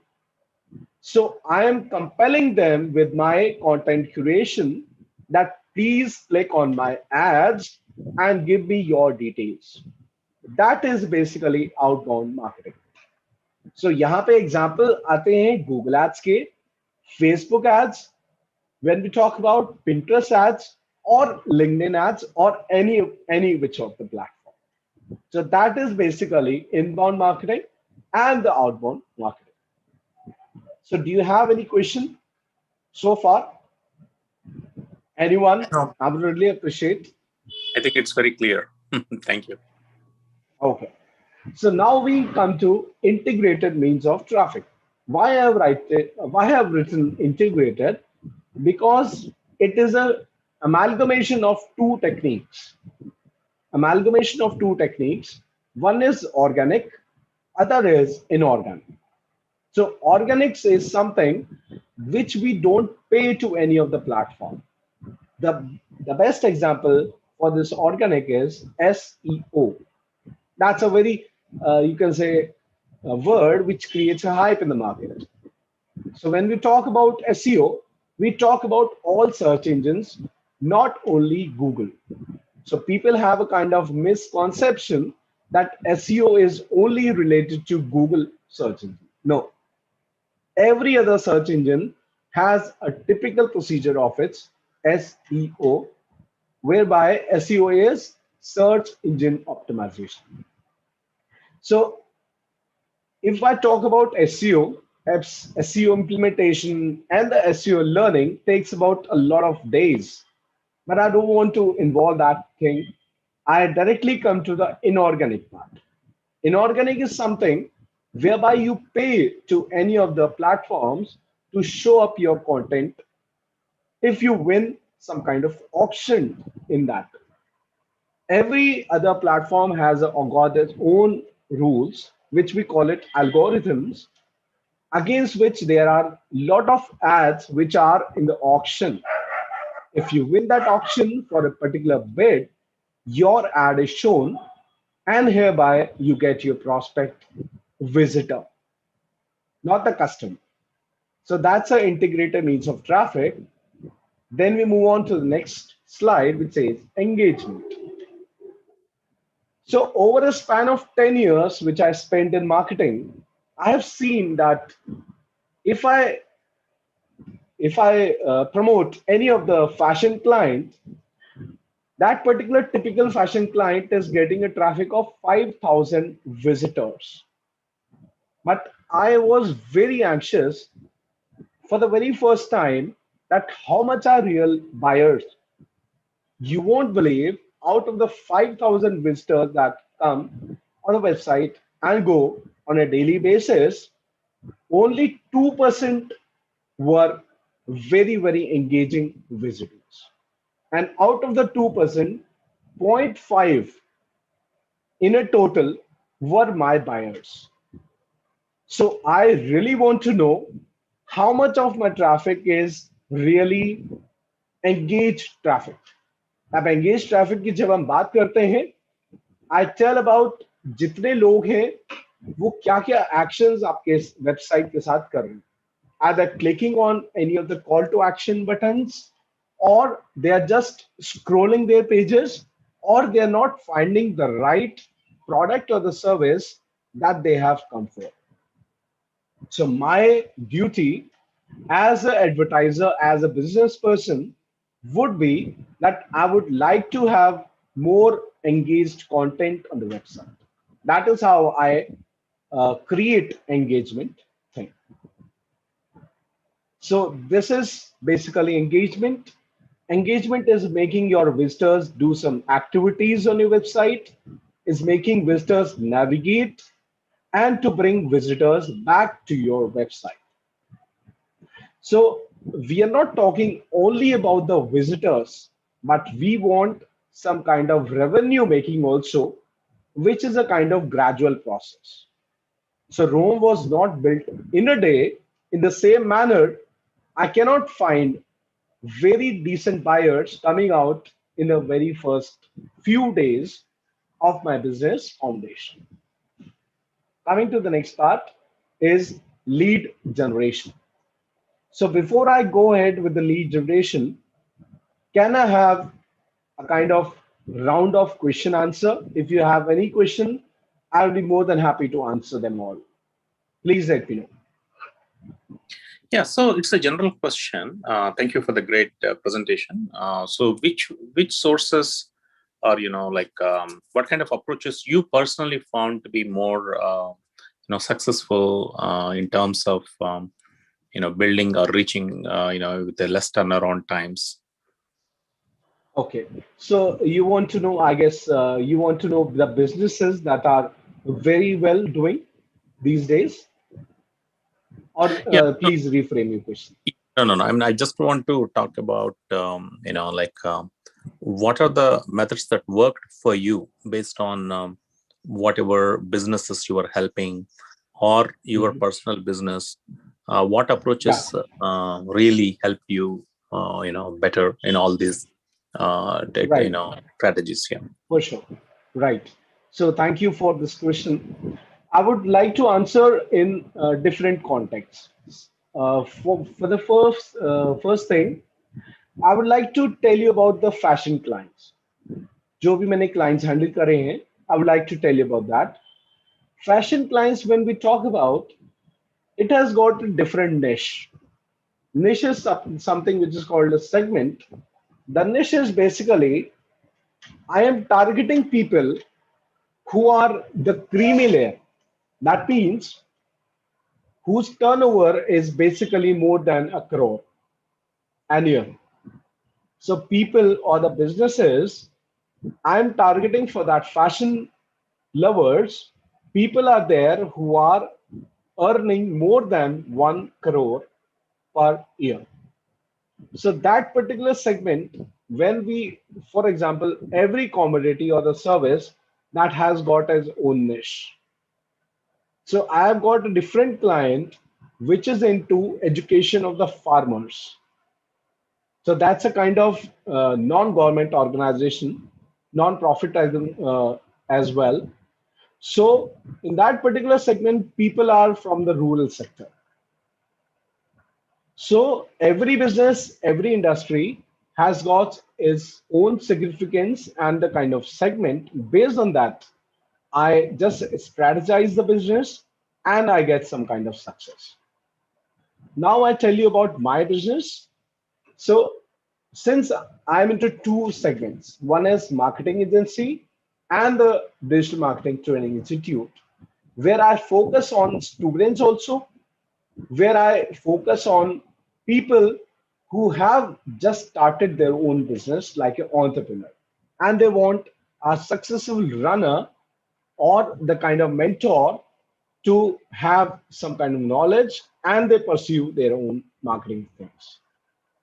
So I am compelling them with my content curation that please click on my ads and give me your details. That is basically outbound marketing. So यहाँ पे example आते हैं Google Ads के, Facebook ads, when we talk about Pinterest ads or LinkedIn ads or any which of the platform. So that is basically inbound marketing and the outbound marketing. So do you have any question so far? Anyone? No. I would really appreciate. I think it's very clear. Thank you. Okay. So now we come to integrated means of traffic. Why I have written integrated? Because it is an amalgamation of two techniques. Amalgamation of two techniques. One is organic, other is inorganic. So organics is something which we don't pay to any of the platform. The best example for this organic is SEO. That's a very, you can say, a word which creates a hype in the market. So when we talk about SEO, we talk about all search engines, not only Google. So people have a kind of misconception that SEO is only related to Google search engine. No. Every other search engine has a typical procedure of its SEO, whereby SEO is search engine optimization. So if I talk about SEO, SEO implementation and the SEO learning takes about a lot of days, but I don't want to involve that thing. I directly come to the inorganic part. Inorganic is something whereby you pay to any of the platforms to show up your content if you win some kind of auction in that. Every other platform has got its own rules, which we call it algorithms, against which there are lot of ads which are in the auction. If you win that auction for a particular bid, your ad is shown, and hereby you get your prospect visitor, not the customer. So that's an integrated means of traffic. Then we move on to the next slide, which says engagement. So over a span of 10 years, which I spent in marketing, I have seen that if I promote any of the fashion client, that particular typical fashion client is getting a traffic of 5,000 visitors. But I was very anxious for the very first time that how much are real buyers. You won't believe, out of the 5,000 visitors that come on the website and go on a daily basis, only 2% were very, very engaging visitors. And out of the 2%, 0.5 in a total were my buyers. So I really want to know how much of my traffic is really engaged traffic. अब engaged traffic की जब हम बात करते हैं, I tell about जितने लोग हैं वो क्या क्या actions आपके वेबसाइट के साथ कर रहे हैं. Either clicking on any of the call to action buttons, or they are just scrolling their pages, or they are not finding the right product or the service that they have come for. So my duty as an advertiser, as a business person, would be that I would like to have more engaged content on the website. That is how I create engagement thing. So this is basically engagement. Engagement is making your visitors do some activities on your website, is making visitors navigate, and to bring visitors back to your website. So we are not talking only about the visitors, but we want some kind of revenue making also, which is a kind of gradual process. So Rome was not built in a day. In the same manner, I cannot find very decent buyers coming out in the very first few days of my business foundation. Coming to the next part is lead generation. So before I go ahead with the lead generation, can I have a kind of round of question answer? If you have any question, I'll be more than happy to answer them all. Please let me know. Yeah, so it's a general question. Thank you for the great presentation. So which sources or what kind of approaches you personally found to be more successful in terms of building or reaching with the less turnaround times? Okay, so you want to know, I guess you want to know the businesses that are very well doing these days, or please reframe your question. No. I mean, I just want to talk about what are the methods that worked for you based on whatever businesses you were helping or your personal business. What approaches really helped you, better in all these strategies here? For sure. Right. So thank you for this question. I would like to answer in different contexts. For the first thing, I would like to tell you about the fashion clients. जो भी मैंने clients handle करे हैं, I would like to tell you about that. Fashion clients, when we talk about, it has got a different niche. Niche is something which is called a segment. The niche is basically, I am targeting people who are the creamy layer. That means whose turnover is basically more than 1 crore annual. So people or the businesses I'm targeting for that fashion lovers, people are there who are earning more than 1 crore per year. So that particular segment, when we, for example, every commodity or the service that has got its own niche. So I have got a different client which is into education of the farmers. So that's a kind of non-government organization, non-profit as well. So in that particular segment, people are from the rural sector. So every business, every industry has got its own significance and the kind of segment. Based on that, I just strategize the business and I get some kind of success. Now I tell you about my business. So since I'm into two segments, one is marketing agency and the digital marketing training institute, where I focus on students also, where I focus on people who have just started their own business like an entrepreneur and they want a successful runner or the kind of mentor to have some kind of knowledge and they pursue their own marketing things.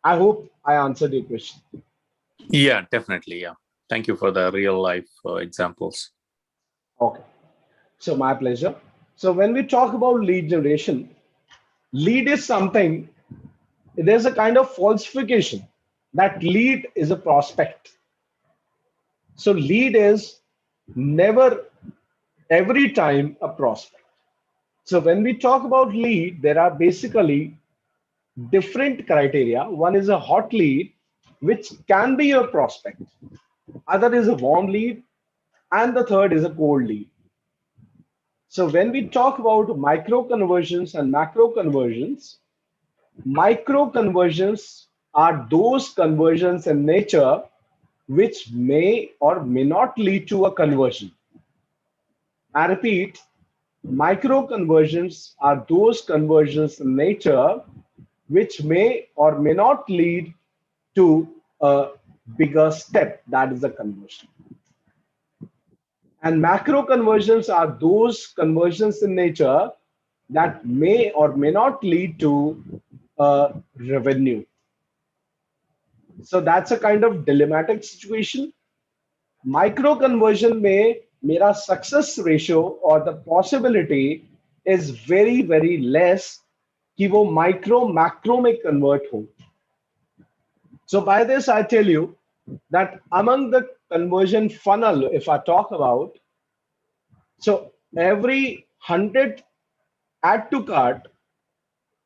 I hope I answered your question. Yeah, definitely. Yeah. Thank you for the real life examples. Okay. So my pleasure. So when we talk about lead generation, lead is something, there's a kind of falsification that lead is a prospect. So lead is never every time a prospect. So when we talk about lead, there are basically different criteria. One is a hot lead, which can be your prospect. Other is a warm lead, and the third is a cold lead. So when we talk about micro conversions and macro conversions, micro conversions are those conversions in nature which may or may not lead to a conversion. I repeat, micro conversions are those conversions in nature which may or may not lead to a bigger step, that is a conversion. And macro conversions are those conversions in nature that may or may not lead to revenue. So that's a kind of dilemmatic situation. Micro conversion may mera success ratio or the possibility is very, very less कि वो micro macro में convert हो. So by this, I tell you that among the conversion funnel, if I talk about, so every 100 add to cart,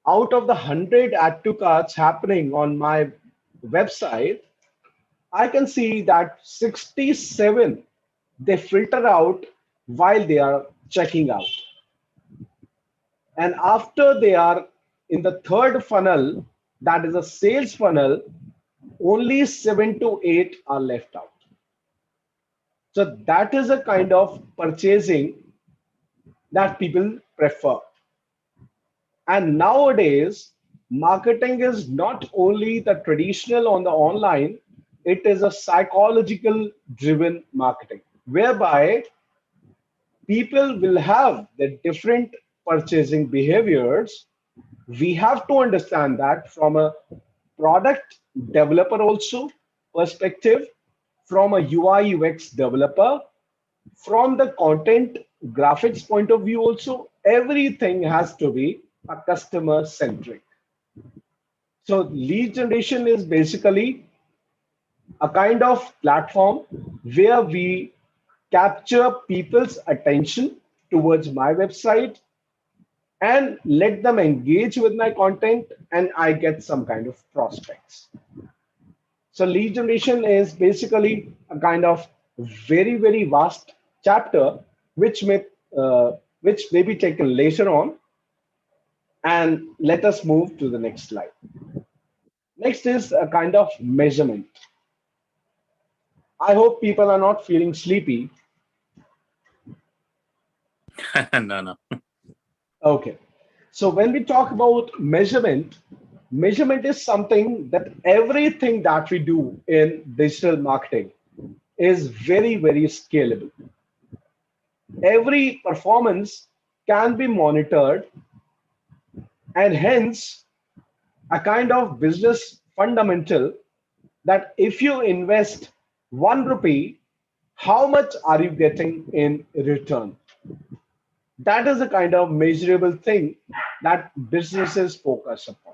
out of the 100 add to carts happening on my website, I can see that 67 they filter out while they are checking out. And after they are in the third funnel, that is a sales funnel, only 7 to 8 are left out. So that is a kind of purchasing that people prefer. And nowadays, marketing is not only the traditional on the online, it is a psychological driven marketing, whereby people will have the different purchasing behaviors. We have to understand that from a product developer also perspective, from a UI UX developer, from the content graphics point of view also, everything has to be a customer centric. So lead generation is basically a kind of platform where we capture people's attention towards my website and let them engage with my content and I get some kind of prospects. So lead generation is basically a kind of very, very vast chapter which may be taken later on. And let us move to the next slide. Next is a kind of measurement. I hope people are not feeling sleepy. No. Okay. So when we talk about measurement, measurement is something that everything that we do in digital marketing is very, very scalable. Every performance can be monitored and hence a kind of business fundamental that if you invest 1 rupee, how much are you getting in return? That is a kind of measurable thing that businesses focus upon.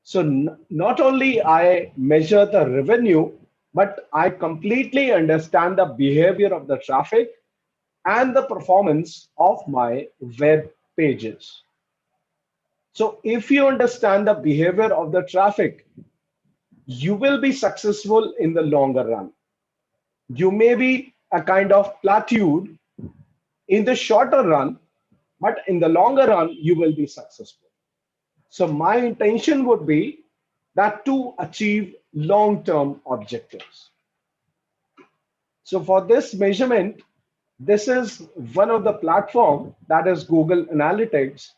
So not only I measure the revenue, but I completely understand the behavior of the traffic and the performance of my web pages. So if you understand the behavior of the traffic, you will be successful in the longer run. You may be a kind of plateaued in the shorter run, but in the longer run, you will be successful. So my intention would be that to achieve long-term objectives. So for this measurement, this is one of the platform that is Google Analytics,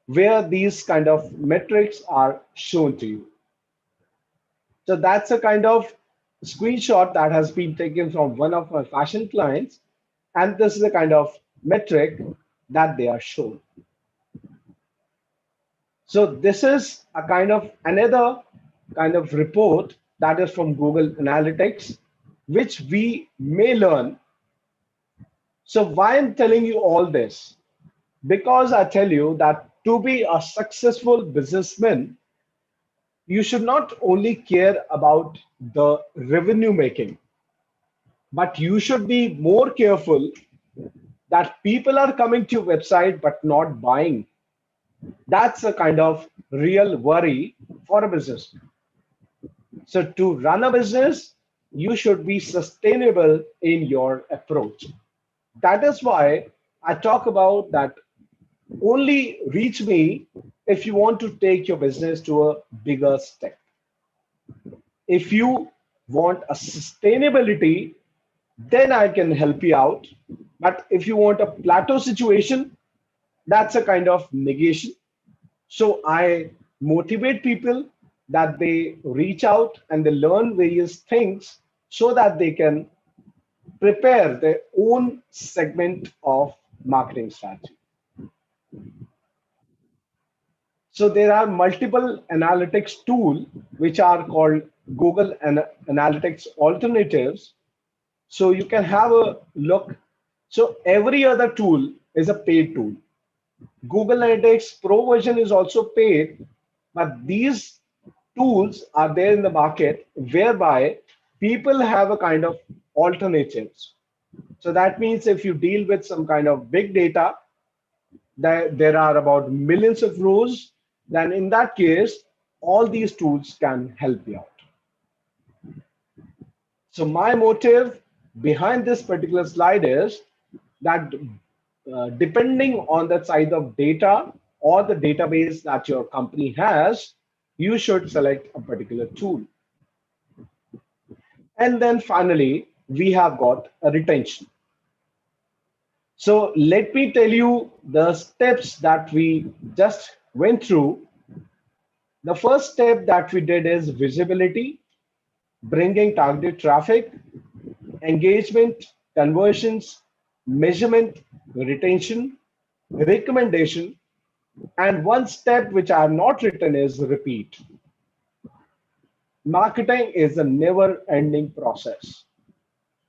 where these kind of metrics are shown to you. So that's a kind of screenshot that has been taken from one of my fashion clients. And this is the kind of metric that they are shown. So this is a kind of another kind of report that is from Google Analytics, which we may learn. So why I'm telling you all this? Because I tell you that to be a successful businessman, you should not only care about the revenue making, but you should be more careful that people are coming to your website but not buying. That's a kind of real worry for a business. So to run a business, you should be sustainable in your approach. That is why I talk about that only reach me if you want to take your business to a bigger step. If you want a sustainability, then I can help you out. But if you want a plateau situation, that's a kind of negation. So I motivate people that they reach out and they learn various things so that they can prepare their own segment of marketing strategy. So there are multiple analytics tools which are called Google Analytics alternatives. So you can have a look. So every other tool is a paid tool. Google Analytics Pro version is also paid, but these tools are there in the market whereby people have a kind of alternatives. So that means if you deal with some kind of big data, there are about millions of rows, then in that case, all these tools can help you out. So my motive behind this particular slide is that depending on the size of data or the database that your company has, you should select a particular tool. And then finally, we have got a retention. So let me tell you the steps that we just went through. The first step that we did is visibility, bringing targeted traffic, engagement, conversions, measurement, retention, recommendation, and one step which I have not written is repeat. Marketing is a never-ending process.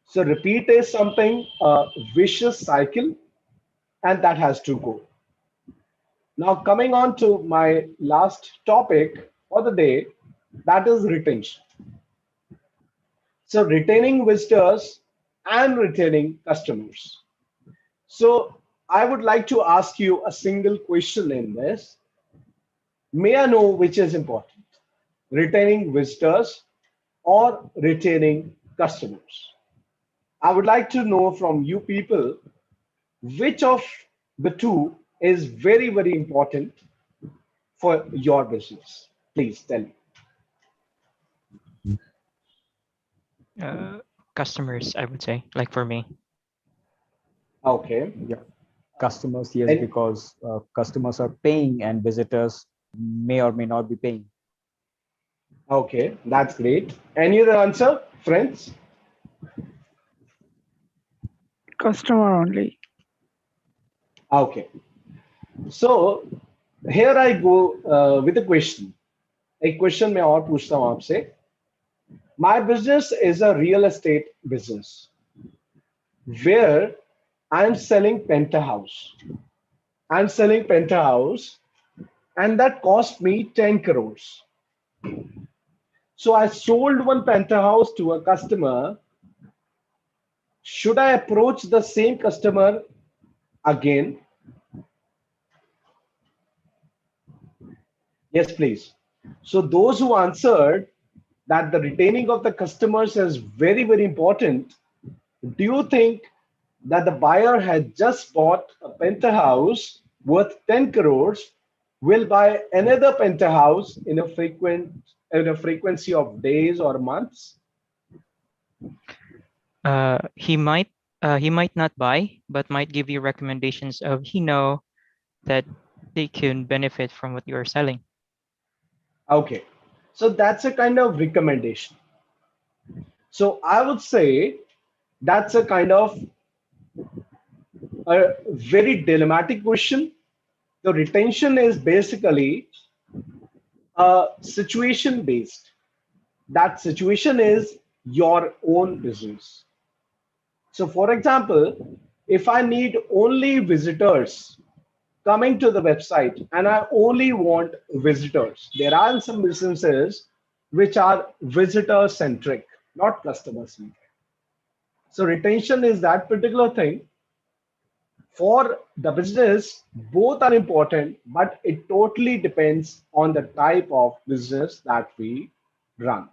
So repeat is something, a vicious cycle, and that has to go. Now coming on to my last topic for the day, that is retention. So retaining visitors and retaining customers. So I would like to ask you a single question in this. May I know which is important, retaining visitors or retaining customers? I would like to know from you people, which of the two is very, very important for your business? Please tell me. Customers, I would say, like for me. Okay. Yeah, customers, yes, And because customers are paying and visitors may or may not be paying. okay, that's great. Any other answer, friends? Customer only. Okay. So here I go with a question. एक question मैं और पूछता हूं आपसे. My business is a real estate business where I'm selling penthouse. I'm selling penthouse and that cost me 10 crores. So I sold one penthouse to a customer. Should I approach the same customer again? Yes, please. So those who answered that the retaining of the customers is very, very important. Do you think that the buyer had just bought a penthouse worth 10 crores will buy another penthouse in a frequency of days or months? He might not buy, but might give you recommendations of he know that they can benefit from what you are selling. Okay, so that's a kind of recommendation. So I would say that's a kind of a very dilemmatic question. The retention is basically situation based. That situation is your own business. So for example, if I need only visitors coming to the website and I only want visitors, there are some businesses which are visitor centric, not customer centric. So retention is that particular thing. For the business, both are important, but it totally depends on the type of business that we run.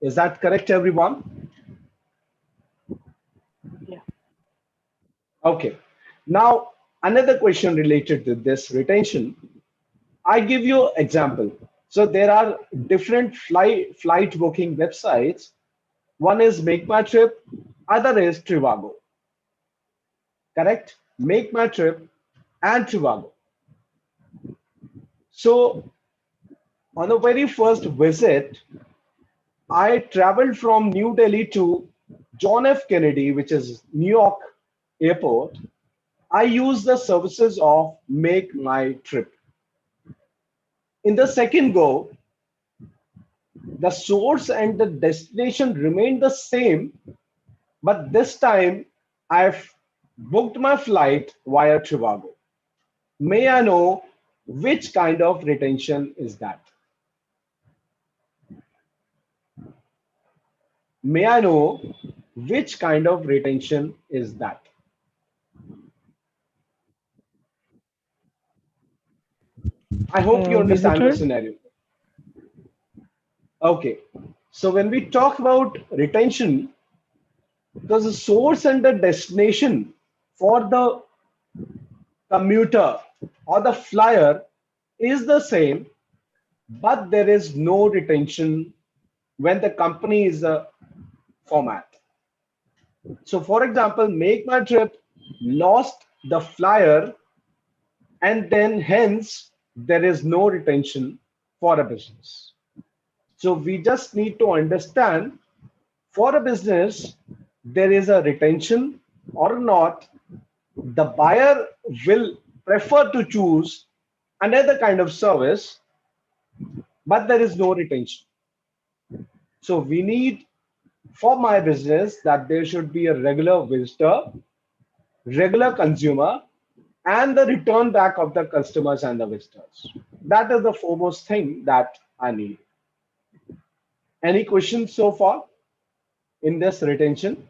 Is that correct, everyone? Yeah. Okay. Now, another question related to this retention. I give you example. So there are different flight booking websites. One is Make My Trip, other is Trivago. Correct? Make My Trip and Trivago. So on the very first visit, I traveled from New Delhi to John F. Kennedy, which is New York airport. I used the services of Make My Trip. In the second go, the source and the destination remained the same, but this time I've booked my flight via Trivago. May I know which kind of retention is that? May I know which kind of retention is that? I hope you understand the Visitor. scenario. Okay, so when we talk about retention, because the source and the destination for the commuter or the flyer is the same, but there is no retention when the company is a format. So for example, Make My Trip lost the flyer and then hence there is no retention for a business. So we just need to understand for a business, there is a retention or not. The buyer will prefer to choose another kind of service, but there is no retention. So we need for my business that there should be a regular visitor, regular consumer, and the return back of the customers and the visitors. That is the foremost thing that I need. Any questions so far in this retention?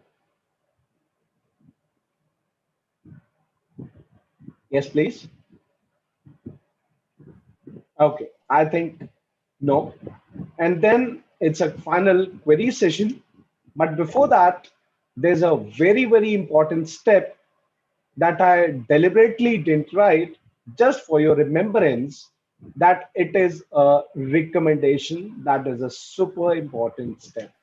Yes, please. Okay, I think no. And then it's a final query session. But before that, there's a very, very important step that I deliberately didn't write just for your remembrance, that it is a recommendation. That is a super important step.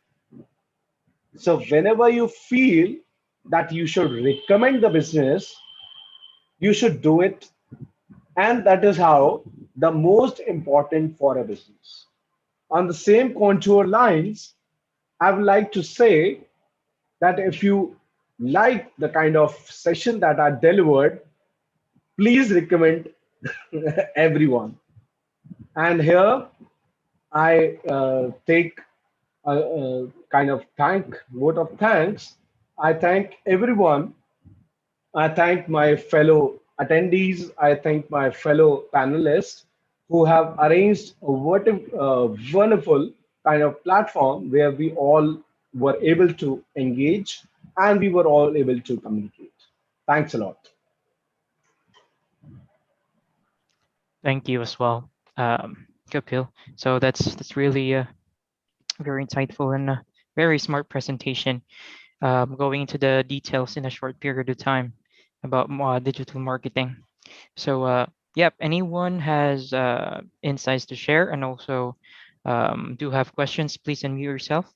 So whenever you feel that you should recommend the business, you should do it. And that is how the most important for a business. On the same contour lines, I would like to say that if you like the kind of session that I delivered, please recommend everyone. And here I take a kind of vote of thanks. I thank everyone. I thank my fellow attendees. I thank my fellow panelists who have arranged a wonderful kind of platform where we all were able to engage and we were all able to communicate. Thanks a lot. Thank you as well, Kapil. So that's really a very insightful and very smart presentation, going into the details in a short period of time about digital marketing. So, yep, anyone has insights to share and also do have questions, please unmute yourself.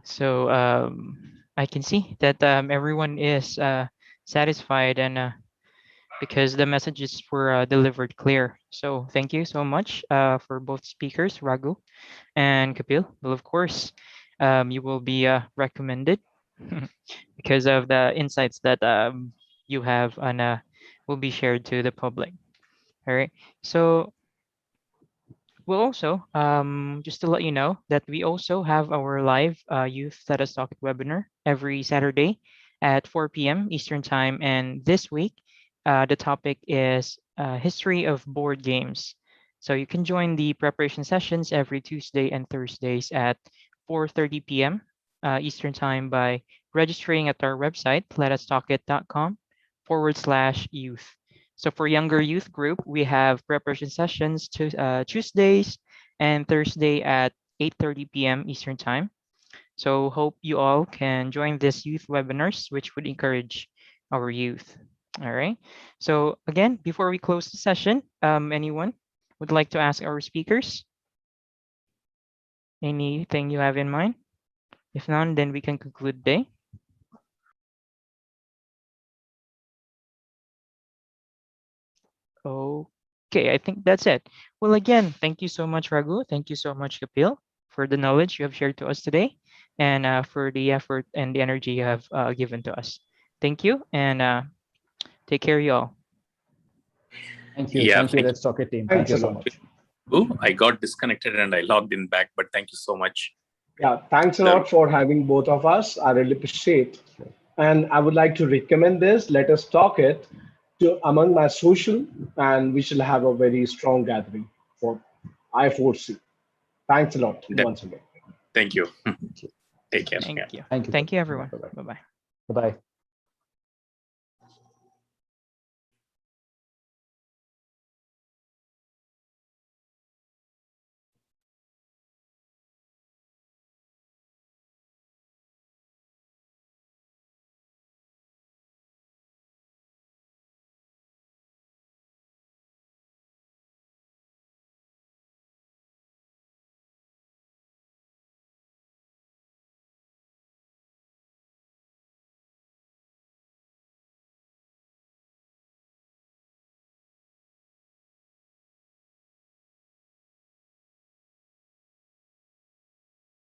So I can see that everyone is satisfied and because the messages were delivered clear. So thank you so much for both speakers, Raghu and Kapil. Well, of course, you will be recommended because of the insights that you have and will be shared to the public. All right. So we'll also, just to let you know that we also have our live Youth Let Us Talk webinar every Saturday at 4 p.m. Eastern Time. And this week, the topic is history of board games. So you can join the preparation sessions every Tuesday and Thursdays at 4:30 p.m. Eastern Time by registering at our website, letustalkit.com/youth. So for younger youth group, we have preparation sessions to Tuesdays and Thursday at 8:30 p.m. Eastern Time. So hope you all can join this youth webinars, which would encourage our youth. All right. So again, before we close the session, anyone would like to ask our speakers anything you have in mind? If none, then we can conclude the day. Okay, I think that's it. Well, again, thank you so much, Raghu. Thank you so much, Kapil, for the knowledge you have shared to us today and for the effort and the energy you have given to us. Thank you and take care, you all. Thank you. Yeah, Thank you, thank Let's Talk It team. Thank Thanks you a so lot. much. you. I got disconnected and I logged in back, but thank you so much. Yeah, thanks a lot for having both of us. I really appreciate. And I would like to recommend this. Let us talk it to among my social, and we shall have a very strong gathering for I foresee. Thanks a lot once again. Thank you. Take care. Thank Yeah. you. Thank you. Thank you, everyone. Bye-bye. Bye-bye. Bye-bye.